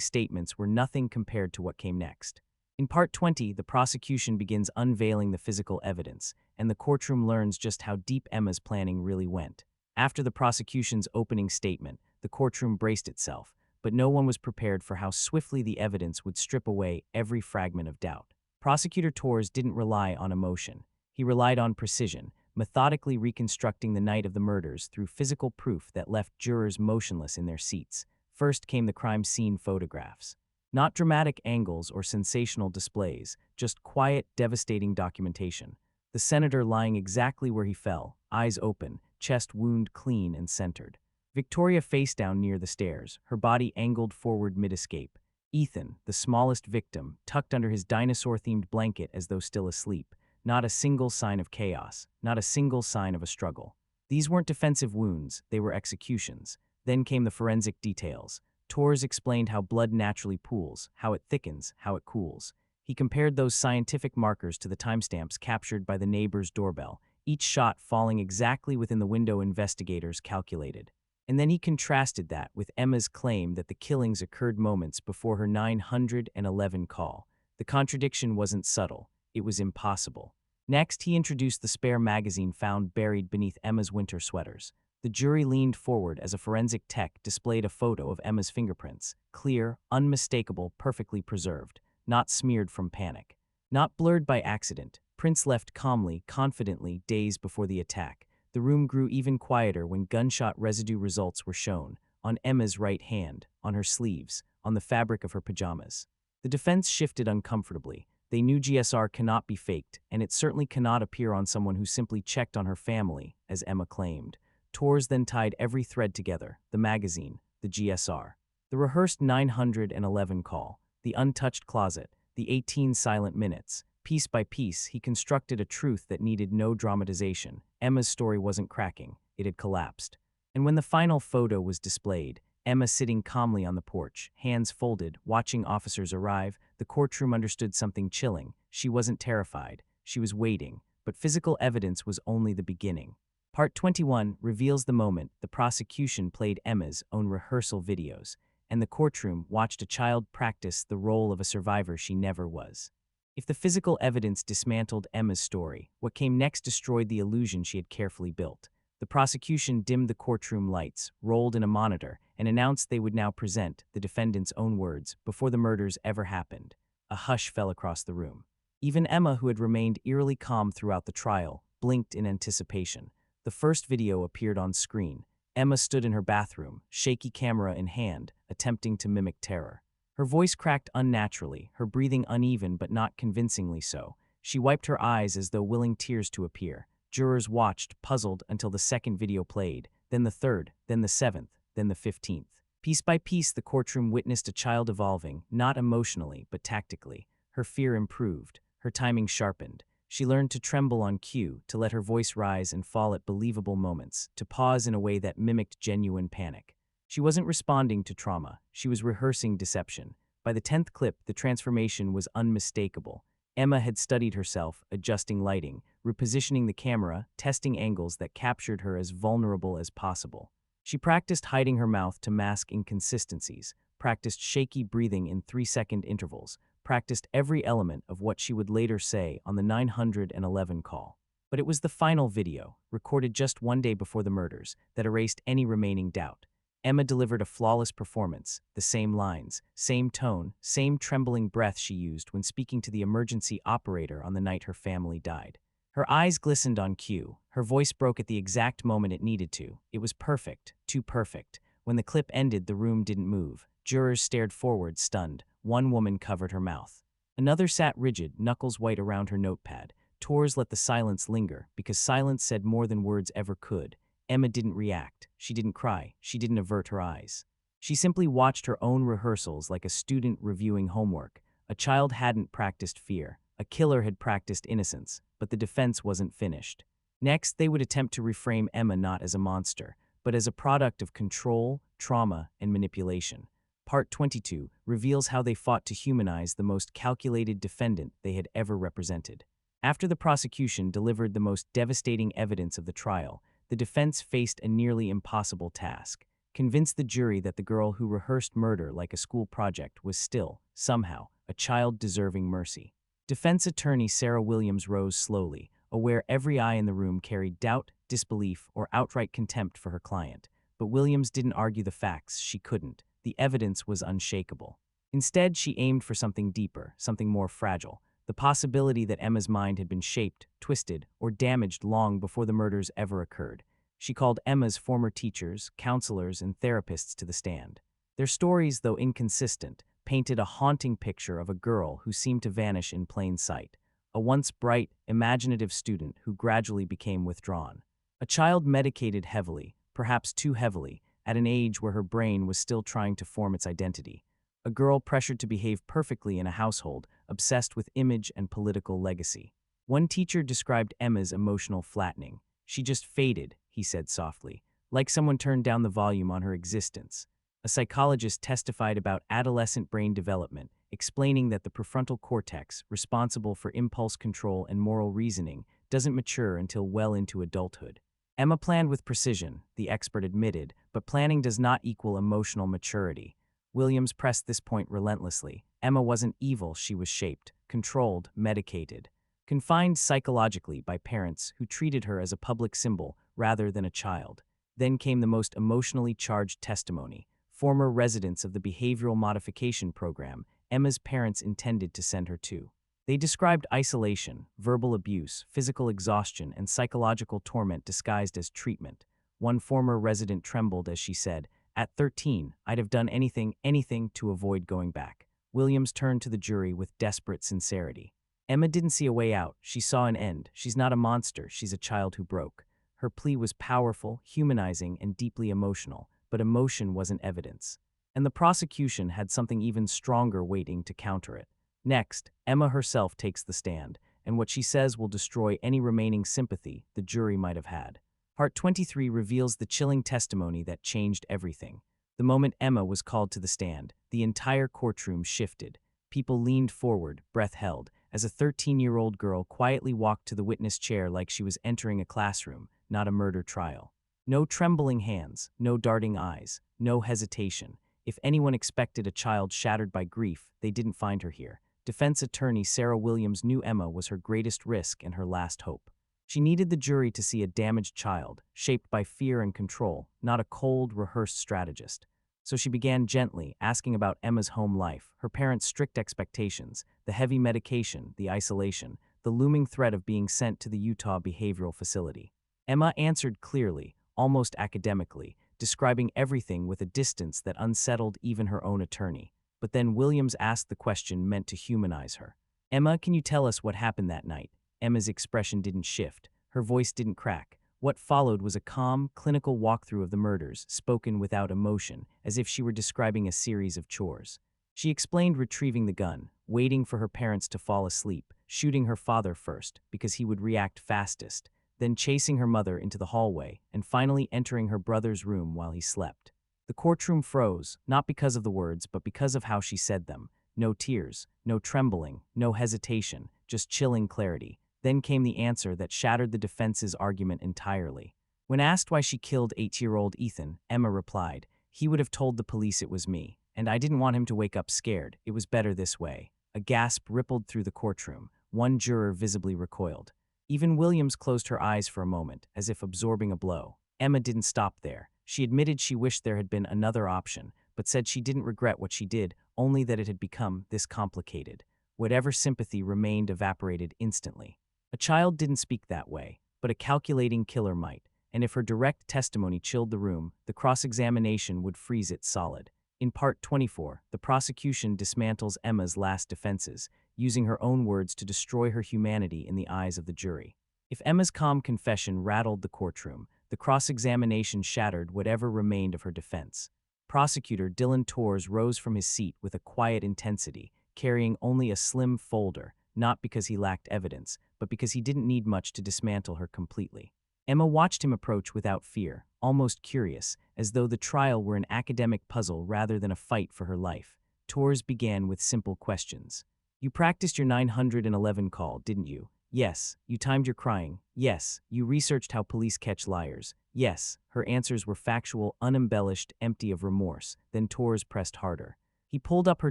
statements were nothing compared to what came next. In Part 20, the prosecution begins unveiling the physical evidence, and the courtroom learns just how deep Emma's planning really went. After the prosecution's opening statement, the courtroom braced itself, but no one was prepared for how swiftly the evidence would strip away every fragment of doubt. Prosecutor Torres didn't rely on emotion. He relied on precision, methodically reconstructing the night of the murders through physical proof that left jurors motionless in their seats. First came the crime scene photographs. Not dramatic angles or sensational displays, just quiet, devastating documentation. The senator lying exactly where he fell, eyes open, chest wound clean and centered. Victoria face down near the stairs, her body angled forward mid-escape. Ethan, the smallest victim, tucked under his dinosaur-themed blanket as though still asleep. Not a single sign of chaos, not a single sign of a struggle. These weren't defensive wounds, they were executions. Then came the forensic details. Torres explained how blood naturally pools, how it thickens, how it cools. He compared those scientific markers to the timestamps captured by the neighbor's doorbell, each shot falling exactly within the window investigators calculated. And then he contrasted that with Emma's claim that the killings occurred moments before her 911 call. The contradiction wasn't subtle, it was impossible. Next, he introduced the spare magazine found buried beneath Emma's winter sweaters. The jury leaned forward as a forensic tech displayed a photo of Emma's fingerprints, clear, unmistakable, perfectly preserved, not smeared from panic. Not blurred by accident, prints left calmly, confidently, days before the attack. The room grew even quieter when gunshot residue results were shown, on Emma's right hand, on her sleeves, on the fabric of her pajamas. The defense shifted uncomfortably. They knew GSR cannot be faked, and it certainly cannot appear on someone who simply checked on her family, as Emma claimed. Torres then tied every thread together, the magazine, the GSR, the rehearsed 911 call, the untouched closet, the 18 silent minutes. Piece by piece, he constructed a truth that needed no dramatization. Emma's story wasn't cracking, it had collapsed. And when the final photo was displayed, Emma sitting calmly on the porch, hands folded, watching officers arrive, the courtroom understood something chilling. She wasn't terrified, she was waiting, but physical evidence was only the beginning. Part 21 reveals the moment the prosecution played Emma's own rehearsal videos, and the courtroom watched a child practice the role of a survivor she never was. If the physical evidence dismantled Emma's story, what came next destroyed the illusion she had carefully built. The prosecution dimmed the courtroom lights, rolled in a monitor, and announced they would now present the defendant's own words before the murders ever happened. A hush fell across the room. Even Emma, who had remained eerily calm throughout the trial, blinked in anticipation. The first video appeared on screen. Emma stood in her bathroom, shaky camera in hand, attempting to mimic terror. Her voice cracked unnaturally, her breathing uneven but not convincingly so. She wiped her eyes as though willing tears to appear. Jurors watched, puzzled, until the second video played, then the third, then the seventh, then the 15th. Piece by piece, the courtroom witnessed a child evolving, not emotionally, but tactically. Her fear improved, her timing sharpened. She learned to tremble on cue, to let her voice rise and fall at believable moments, to pause in a way that mimicked genuine panic. She wasn't responding to trauma, she was rehearsing deception. By the 10th clip, the transformation was unmistakable. Emma had studied herself, adjusting lighting, repositioning the camera, testing angles that captured her as vulnerable as possible. She practiced hiding her mouth to mask inconsistencies, practiced shaky breathing in 3-second intervals, practiced every element of what she would later say on the 911 call. But it was the final video, recorded just one day before the murders, that erased any remaining doubt. Emma delivered a flawless performance, the same lines, same tone, same trembling breath she used when speaking to the emergency operator on the night her family died. Her eyes glistened on cue, her voice broke at the exact moment it needed to. It was perfect, too perfect. When the clip ended, the room didn't move. Jurors stared forward, stunned. One woman covered her mouth. Another sat rigid, knuckles white around her notepad. Torres let the silence linger, because silence said more than words ever could. Emma didn't react. She didn't cry. She didn't avert her eyes. She simply watched her own rehearsals like a student reviewing homework. A child hadn't practiced fear. A killer had practiced innocence, but the defense wasn't finished. Next, they would attempt to reframe Emma not as a monster, but as a product of control, trauma, and manipulation. Part 22 reveals how they fought to humanize the most calculated defendant they had ever represented. After the prosecution delivered the most devastating evidence of the trial, the defense faced a nearly impossible task: convince the jury that the girl who rehearsed murder like a school project was still, somehow, a child deserving mercy. Defense attorney Sarah Williams rose slowly, aware every eye in the room carried doubt, disbelief, or outright contempt for her client. But Williams didn't argue the facts; she couldn't. The evidence was unshakable. Instead, she aimed for something deeper, something more fragile: the possibility that Emma's mind had been shaped, twisted, or damaged long before the murders ever occurred. She called Emma's former teachers, counselors, and therapists to the stand. Their stories, though inconsistent, painted a haunting picture of a girl who seemed to vanish in plain sight. A once bright, imaginative student who gradually became withdrawn. A child medicated heavily, perhaps too heavily, at an age where her brain was still trying to form its identity. A girl pressured to behave perfectly in a household obsessed with image and political legacy. One teacher described Emma's emotional flattening. "She just faded," he said softly, "like someone turned down the volume on her existence." A psychologist testified about adolescent brain development, explaining that the prefrontal cortex, responsible for impulse control and moral reasoning, doesn't mature until well into adulthood. Emma planned with precision, the expert admitted, but planning does not equal emotional maturity. Williams pressed this point relentlessly. Emma wasn't evil; she was shaped, controlled, medicated, confined psychologically by parents who treated her as a public symbol rather than a child. Then came the most emotionally charged testimony. Former residents of the behavioral modification program Emma's parents intended to send her to. They described isolation, verbal abuse, physical exhaustion, and psychological torment disguised as treatment. One former resident trembled as she said, "At 13, I'd have done anything to avoid going back." Williams turned to the jury with desperate sincerity. Emma didn't see a way out; she saw an end. "She's not a monster; she's a child who broke." Her plea was powerful, humanizing, and deeply emotional, but emotion wasn't evidence. And the prosecution had something even stronger waiting to counter it. Next, Emma herself takes the stand, and what she says will destroy any remaining sympathy the jury might have had. Part 23 reveals the chilling testimony that changed everything. The moment Emma was called to the stand, the entire courtroom shifted. People leaned forward, breath held, as a 13-year-old girl quietly walked to the witness chair like she was entering a classroom, not a murder trial. No trembling hands, no darting eyes, no hesitation. If anyone expected a child shattered by grief, they didn't find her here. Defense attorney Sarah Williams knew Emma was her greatest risk and her last hope. She needed the jury to see a damaged child, shaped by fear and control, not a cold, rehearsed strategist. So she began gently, asking about Emma's home life, her parents' strict expectations, the heavy medication, the isolation, the looming threat of being sent to the Utah behavioral facility. Emma answered clearly, almost academically, describing everything with a distance that unsettled even her own attorney. But then Williams asked the question meant to humanize her. "Emma, can you tell us what happened that night?" Emma's expression didn't shift. Her voice didn't crack. What followed was a calm, clinical walkthrough of the murders, spoken without emotion, as if she were describing a series of chores. She explained retrieving the gun, waiting for her parents to fall asleep, shooting her father first, because he would react fastest, then chasing her mother into the hallway, and finally entering her brother's room while he slept. The courtroom froze, not because of the words, but because of how she said them. No tears, no trembling, no hesitation, just chilling clarity. Then came the answer that shattered the defense's argument entirely. When asked why she killed 8-year-old Ethan, Emma replied, "He would have told the police it was me, and I didn't want him to wake up scared. It was better this way." A gasp rippled through the courtroom. One juror visibly recoiled. Even Williams closed her eyes for a moment, as if absorbing a blow. Emma didn't stop there. She admitted she wished there had been another option, but said she didn't regret what she did, only that it had become this complicated. Whatever sympathy remained evaporated instantly. A child didn't speak that way, but a calculating killer might, and if her direct testimony chilled the room, the cross-examination would freeze it solid. In Part 24, the prosecution dismantles Emma's last defenses, using her own words to destroy her humanity in the eyes of the jury. If Emma's calm confession rattled the courtroom, the cross-examination shattered whatever remained of her defense. Prosecutor Dylan Torres rose from his seat with a quiet intensity, carrying only a slim folder, not because he lacked evidence, but because he didn't need much to dismantle her completely. Emma watched him approach without fear, almost curious, as though the trial were an academic puzzle rather than a fight for her life. Tours began with simple questions. You practiced your 911 call, didn't you? Yes. You timed your crying? Yes. You researched how police catch liars? Yes. Her answers were factual, unembellished, empty of remorse. Then Tours pressed harder. He pulled up her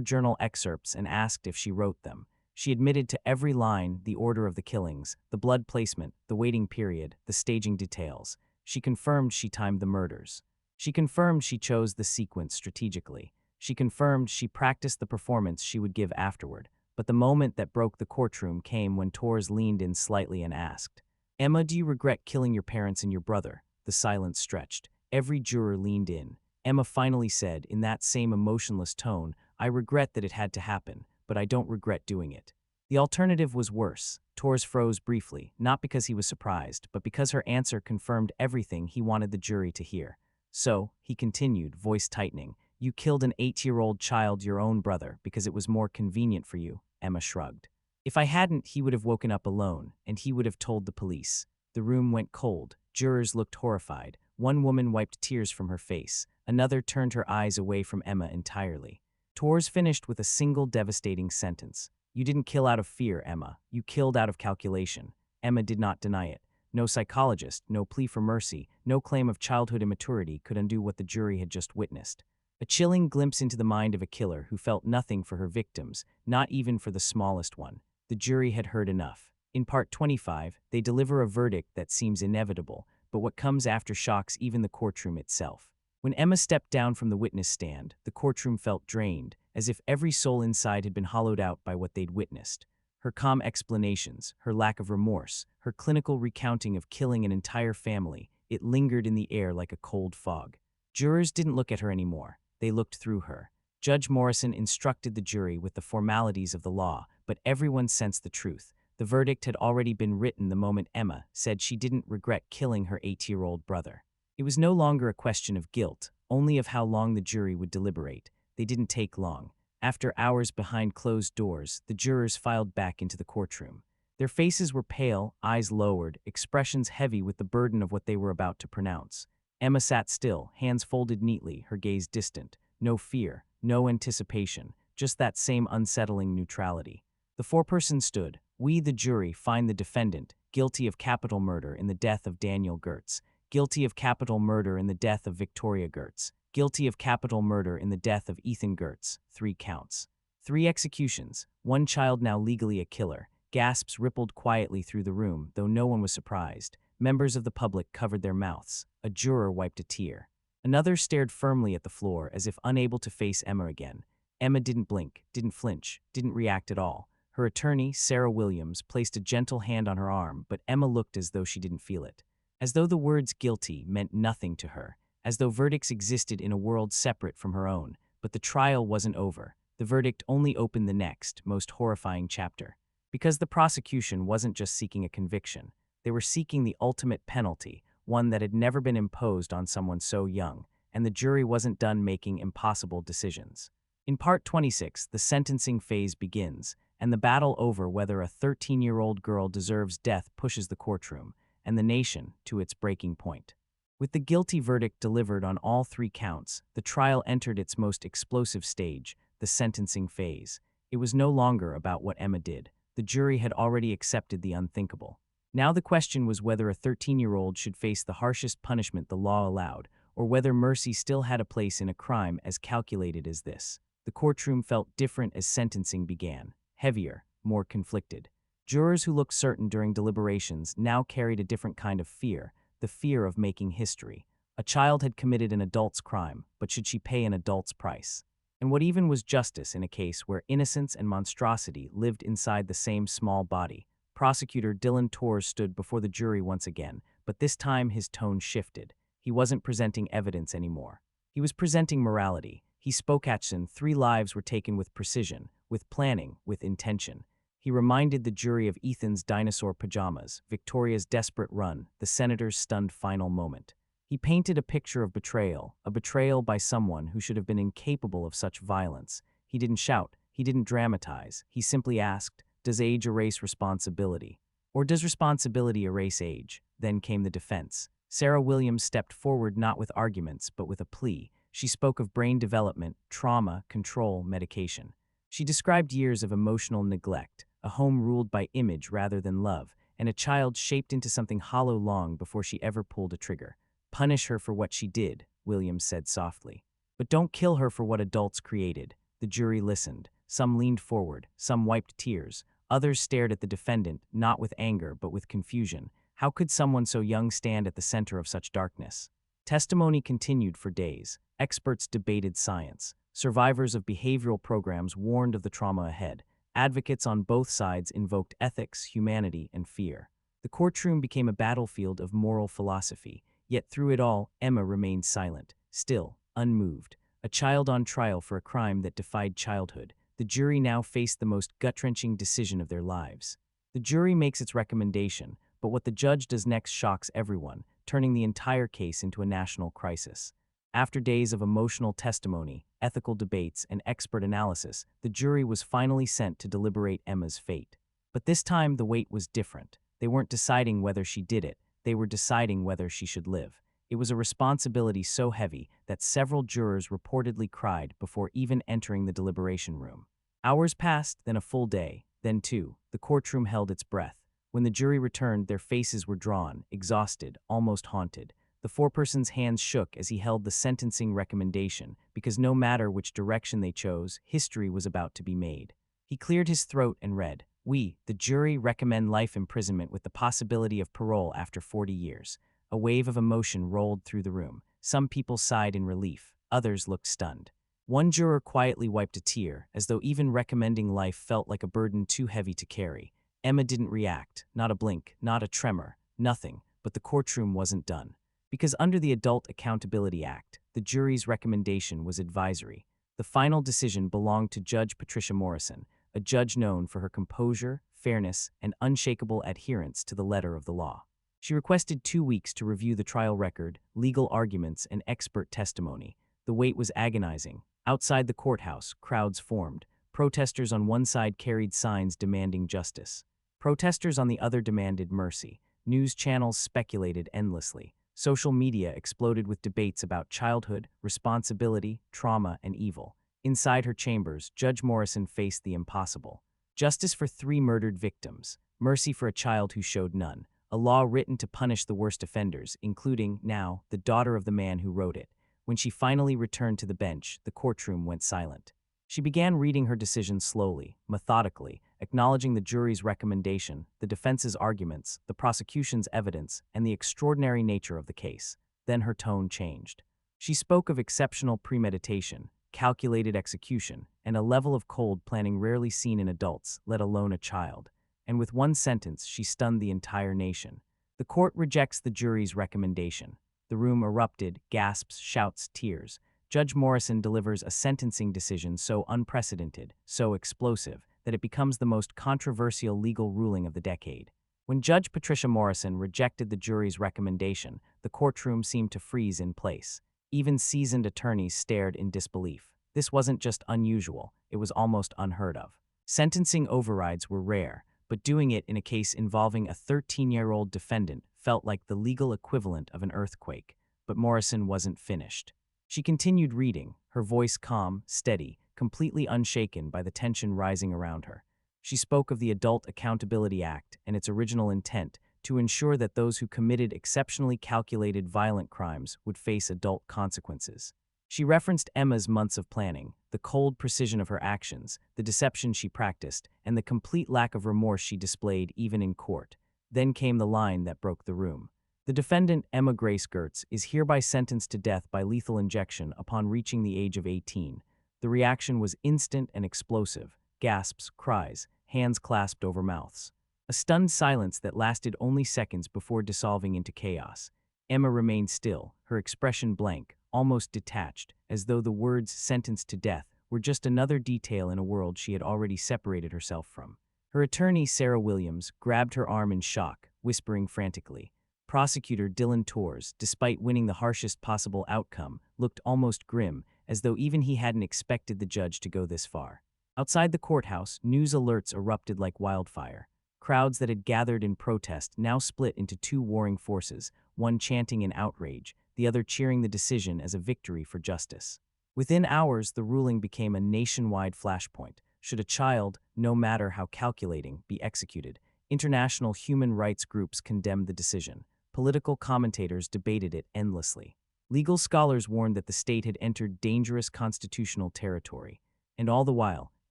journal excerpts and asked if she wrote them. She admitted to every line, the order of the killings, the blood placement, the waiting period, the staging details. She confirmed she timed the murders. She confirmed she chose the sequence strategically. She confirmed she practiced the performance she would give afterward. But the moment that broke the courtroom came when Tours leaned in slightly and asked, Emma, do you regret killing your parents and your brother? The silence stretched. Every juror leaned in. Emma finally said, in that same emotionless tone, I regret that it had to happen, but I don't regret doing it. The alternative was worse. Tours froze briefly, not because he was surprised, but because her answer confirmed everything he wanted the jury to hear. So, he continued, voice tightening, you killed an 8-year-old child, your own brother, because it was more convenient for you. Emma shrugged. If I hadn't, he would have woken up alone, and he would have told the police. The room went cold. Jurors looked horrified. One woman wiped tears from her face. Another turned her eyes away from Emma entirely. Tours finished with a single devastating sentence. You didn't kill out of fear, Emma. You killed out of calculation. Emma did not deny it. No psychologist, no plea for mercy, no claim of childhood immaturity could undo what the jury had just witnessed. A chilling glimpse into the mind of a killer who felt nothing for her victims, not even for the smallest one. The jury had heard enough. In Part 25, they deliver a verdict that seems inevitable, but what comes after shocks even the courtroom itself. When Emma stepped down from the witness stand, the courtroom felt drained, as if every soul inside had been hollowed out by what they'd witnessed. Her calm explanations, her lack of remorse, her clinical recounting of killing an entire family, it lingered in the air like a cold fog. Jurors didn't look at her anymore. They looked through her. Judge Morrison instructed the jury with the formalities of the law, but everyone sensed the truth. The verdict had already been written the moment Emma said she didn't regret killing her 8-year-old brother. It was no longer a question of guilt, only of how long the jury would deliberate. They didn't take long. After hours behind closed doors, the jurors filed back into the courtroom. Their faces were pale, eyes lowered, expressions heavy with the burden of what they were about to pronounce. Emma sat still, hands folded neatly, her gaze distant. No fear, no anticipation, just that same unsettling neutrality. The foreperson stood. We, the jury, find the defendant guilty of capital murder in the death of Daniel Gertz, guilty of capital murder in the death of Victoria Gertz, guilty of capital murder in the death of Ethan Gertz, 3 counts. 3 executions, 1 child now legally a killer. Gasps rippled quietly through the room, though no one was surprised. Members of the public covered their mouths. A juror wiped a tear. Another stared firmly at the floor as if unable to face Emma again. Emma didn't blink, didn't flinch, didn't react at all. Her attorney, Sarah Williams, placed a gentle hand on her arm, but Emma looked as though she didn't feel it. As though the words guilty meant nothing to her. As though verdicts existed in a world separate from her own. But the trial wasn't over. The verdict only opened the next, most horrifying chapter. Because the prosecution wasn't just seeking a conviction. They were seeking the ultimate penalty, one that had never been imposed on someone so young, and the jury wasn't done making impossible decisions. In Part 26, the sentencing phase begins, and the battle over whether a 13-year-old girl deserves death pushes the courtroom, and the nation, to its breaking point. With the guilty verdict delivered on all 3 counts, the trial entered its most explosive stage, the sentencing phase. It was no longer about what Emma did. The jury had already accepted the unthinkable. Now the question was whether a 13-year-old should face the harshest punishment the law allowed, or whether mercy still had a place in a crime as calculated as this. The courtroom felt different as sentencing began, heavier, more conflicted. Jurors who looked certain during deliberations now carried a different kind of fear, the fear of making history. A child had committed an adult's crime, but should she pay an adult's price? And what even was justice in a case where innocence and monstrosity lived inside the same small body? Prosecutor Dylan Tours stood before the jury once again, but this time his tone shifted. He wasn't presenting evidence anymore. He was presenting morality. He spoke action. 3 lives were taken with precision, with planning, with intention. He reminded the jury of Ethan's dinosaur pajamas, Victoria's desperate run, the senator's stunned final moment. He painted a picture of betrayal, a betrayal by someone who should have been incapable of such violence. He didn't shout, he didn't dramatize, he simply asked, Does age erase responsibility? Or does responsibility erase age? Then came the defense. Sarah Williams stepped forward not with arguments, but with a plea. She spoke of brain development, trauma, control, medication. She described years of emotional neglect, a home ruled by image rather than love, and a child shaped into something hollow long before she ever pulled a trigger. Punish her for what she did, Williams said softly. But don't kill her for what adults created. The jury listened. Some leaned forward, some wiped tears. Others stared at the defendant, not with anger, but with confusion. How could someone so young stand at the center of such darkness? Testimony continued for days. Experts debated science. Survivors of behavioral programs warned of the trauma ahead. Advocates on both sides invoked ethics, humanity, and fear. The courtroom became a battlefield of moral philosophy. Yet through it all, Emma remained silent, still, unmoved. A child on trial for a crime that defied childhood. The jury now faced the most gut-wrenching decision of their lives. The jury makes its recommendation, but what the judge does next shocks everyone, turning the entire case into a national crisis. After days of emotional testimony, ethical debates, and expert analysis, the jury was finally sent to deliberate Emma's fate. But this time, the weight was different. They weren't deciding whether she did it, they were deciding whether she should live. It was a responsibility so heavy that several jurors reportedly cried before even entering the deliberation room. Hours passed, then a full day, then two. The courtroom held its breath. When the jury returned, their faces were drawn, exhausted, almost haunted. The foreperson's hands shook as he held the sentencing recommendation, because no matter which direction they chose, history was about to be made. He cleared his throat and read, "We, the jury, recommend life imprisonment with the possibility of parole after 40 years. A wave of emotion rolled through the room. Some people sighed in relief, others looked stunned. One juror quietly wiped a tear, as though even recommending life felt like a burden too heavy to carry. Emma didn't react, not a blink, not a tremor, nothing, but the courtroom wasn't done. Because under the Adult Accountability Act, the jury's recommendation was advisory. The final decision belonged to Judge Patricia Morrison, a judge known for her composure, fairness, and unshakable adherence to the letter of the law. She requested 2 weeks to review the trial record, legal arguments, and expert testimony. The wait was agonizing. Outside the courthouse, crowds formed. Protesters on one side carried signs demanding justice. Protesters on the other demanded mercy. News channels speculated endlessly. Social media exploded with debates about childhood, responsibility, trauma, and evil. Inside her chambers, Judge Morrison faced the impossible. Justice for 3 murdered victims. Mercy for a child who showed none. A law written to punish the worst offenders, including, now, the daughter of the man who wrote it. When she finally returned to the bench, the courtroom went silent. She began reading her decision slowly, methodically, acknowledging the jury's recommendation, the defense's arguments, the prosecution's evidence, and the extraordinary nature of the case. Then her tone changed. She spoke of exceptional premeditation, calculated execution, and a level of cold planning rarely seen in adults, let alone a child. And with one sentence, she stunned the entire nation. The court rejects the jury's recommendation. The room erupted, gasps, shouts, tears. Judge Morrison delivers a sentencing decision so unprecedented, so explosive, that it becomes the most controversial legal ruling of the decade. When Judge Patricia Morrison rejected the jury's recommendation, the courtroom seemed to freeze in place. Even seasoned attorneys stared in disbelief. This wasn't just unusual, it was almost unheard of. Sentencing overrides were rare, but doing it in a case involving a 13-year-old defendant felt like the legal equivalent of an earthquake. But Morrison wasn't finished. She continued reading, her voice calm, steady, completely unshaken by the tension rising around her. She spoke of the Adult Accountability Act and its original intent to ensure that those who committed exceptionally calculated violent crimes would face adult consequences. She referenced Emma's months of planning, the cold precision of her actions, the deception she practiced, and the complete lack of remorse she displayed even in court. Then came the line that broke the room. The defendant, Emma Grace Gertz, is hereby sentenced to death by lethal injection upon reaching the age of 18. The reaction was instant and explosive. Gasps, cries, hands clasped over mouths. A stunned silence that lasted only seconds before dissolving into chaos. Emma remained still, her expression blank, almost detached, as though the words "sentenced to death" were just another detail in a world she had already separated herself from. Her attorney, Sarah Williams, grabbed her arm in shock, whispering frantically. Prosecutor Dylan Torres, despite winning the harshest possible outcome, looked almost grim, as though even he hadn't expected the judge to go this far. Outside the courthouse, news alerts erupted like wildfire. Crowds that had gathered in protest now split into two warring forces, one chanting in outrage, the other cheering the decision as a victory for justice. Within hours, the ruling became a nationwide flashpoint. Should a child, no matter how calculating, be executed? International human rights groups condemned the decision. Political commentators debated it endlessly. Legal scholars warned that the state had entered dangerous constitutional territory. And all the while,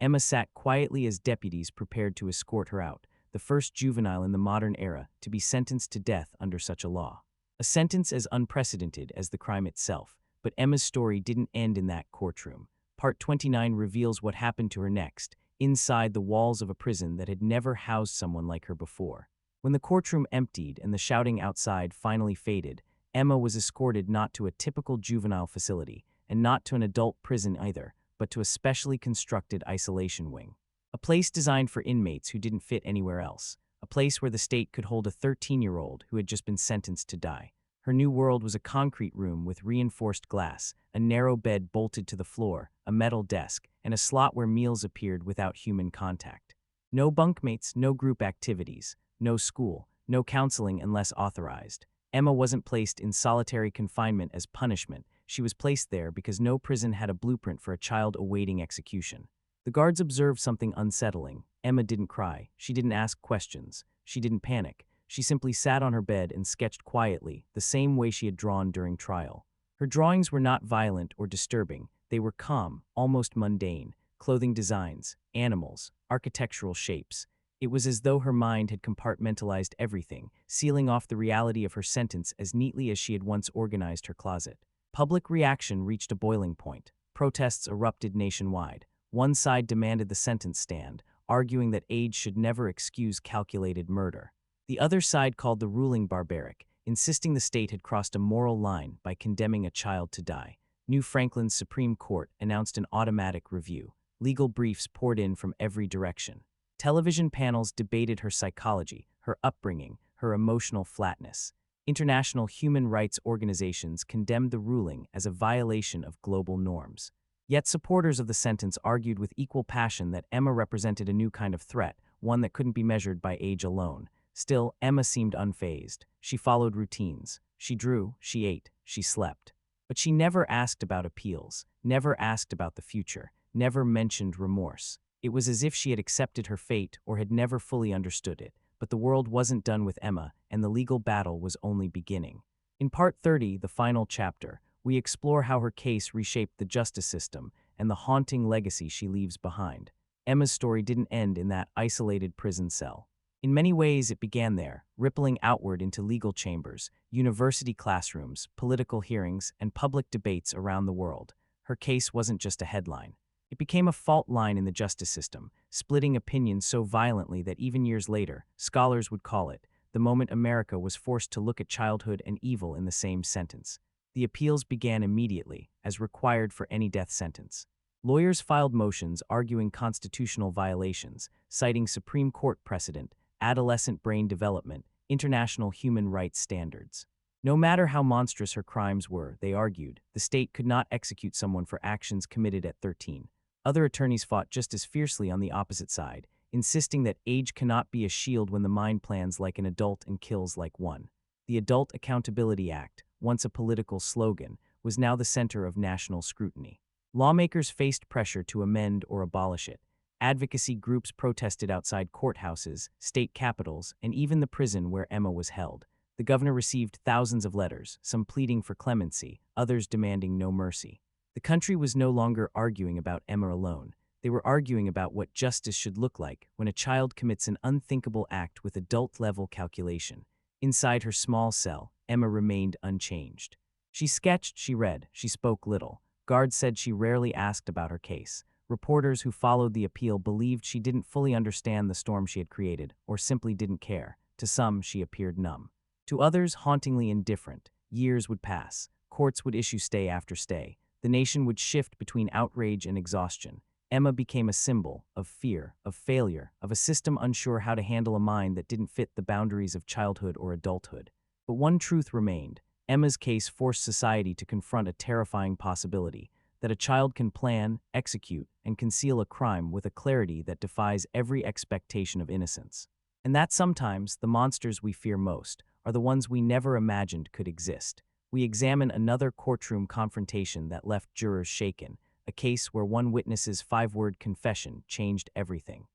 Emma sat quietly as deputies prepared to escort her out, the first juvenile in the modern era to be sentenced to death under such a law. A sentence as unprecedented as the crime itself. But Emma's story didn't end in that courtroom. Part 29 reveals what happened to her next, inside the walls of a prison that had never housed someone like her before. When the courtroom emptied and the shouting outside finally faded, Emma was escorted not to a typical juvenile facility, and not to an adult prison either, but to a specially constructed isolation wing. A place designed for inmates who didn't fit anywhere else. A place where the state could hold a 13-year-old who had just been sentenced to die. Her new world was a concrete room with reinforced glass, a narrow bed bolted to the floor, a metal desk, and a slot where meals appeared without human contact. No bunkmates, no group activities, no school, no counseling unless authorized. Emma wasn't placed in solitary confinement as punishment. She was placed there because no prison had a blueprint for a child awaiting execution. The guards observed something unsettling. Emma didn't cry. She didn't ask questions. She didn't panic. She simply sat on her bed and sketched quietly, the same way she had drawn during trial. Her drawings were not violent or disturbing. They were calm, almost mundane. Clothing designs, animals, architectural shapes. It was as though her mind had compartmentalized everything, sealing off the reality of her sentence as neatly as she had once organized her closet. Public reaction reached a boiling point. Protests erupted nationwide. One side demanded the sentence stand, arguing that age should never excuse calculated murder. The other side called the ruling barbaric, insisting the state had crossed a moral line by condemning a child to die. New Franklin's Supreme Court announced an automatic review. Legal briefs poured in from every direction. Television panels debated her psychology, her upbringing, her emotional flatness. International human rights organizations condemned the ruling as a violation of global norms. Yet supporters of the sentence argued with equal passion that Emma represented a new kind of threat, one that couldn't be measured by age alone. Still, Emma seemed unfazed. She followed routines. She drew, she ate, she slept. But she never asked about appeals, never asked about the future, never mentioned remorse. It was as if she had accepted her fate or had never fully understood it. But the world wasn't done with Emma, and the legal battle was only beginning. In Part 30, the final chapter, we explore how her case reshaped the justice system and the haunting legacy she leaves behind. Emma's story didn't end in that isolated prison cell. In many ways, it began there, rippling outward into legal chambers, university classrooms, political hearings, and public debates around the world. Her case wasn't just a headline. It became a fault line in the justice system, splitting opinions so violently that even years later, scholars would call it the moment America was forced to look at childhood and evil in the same sentence. The appeals began immediately, as required for any death sentence. Lawyers filed motions arguing constitutional violations, citing Supreme Court precedent, adolescent brain development, international human rights standards. No matter how monstrous her crimes were, they argued, the state could not execute someone for actions committed at 13. Other attorneys fought just as fiercely on the opposite side, insisting that age cannot be a shield when the mind plans like an adult and kills like one. The Adult Accountability Act, once a political slogan, was now the center of national scrutiny. Lawmakers faced pressure to amend or abolish it. Advocacy groups protested outside courthouses, state capitals, and even the prison where Emma was held. The governor received thousands of letters, some pleading for clemency, others demanding no mercy. The country was no longer arguing about Emma alone. They were arguing about what justice should look like when a child commits an unthinkable act with adult-level calculation. Inside her small cell, Emma remained unchanged. She sketched, she read, she spoke little. Guards said she rarely asked about her case. Reporters who followed the appeal believed she didn't fully understand the storm she had created, or simply didn't care. To some, she appeared numb. To others, hauntingly indifferent. Years would pass. Courts would issue stay after stay. The nation would shift between outrage and exhaustion. Emma became a symbol of fear, of failure, of a system unsure how to handle a mind that didn't fit the boundaries of childhood or adulthood. But one truth remained. Emma's case forced society to confront a terrifying possibility, that a child can plan, execute, and conceal a crime with a clarity that defies every expectation of innocence. And that sometimes the monsters we fear most are the ones we never imagined could exist. We examine another courtroom confrontation that left jurors shaken, a case where one witness's five-word confession changed everything.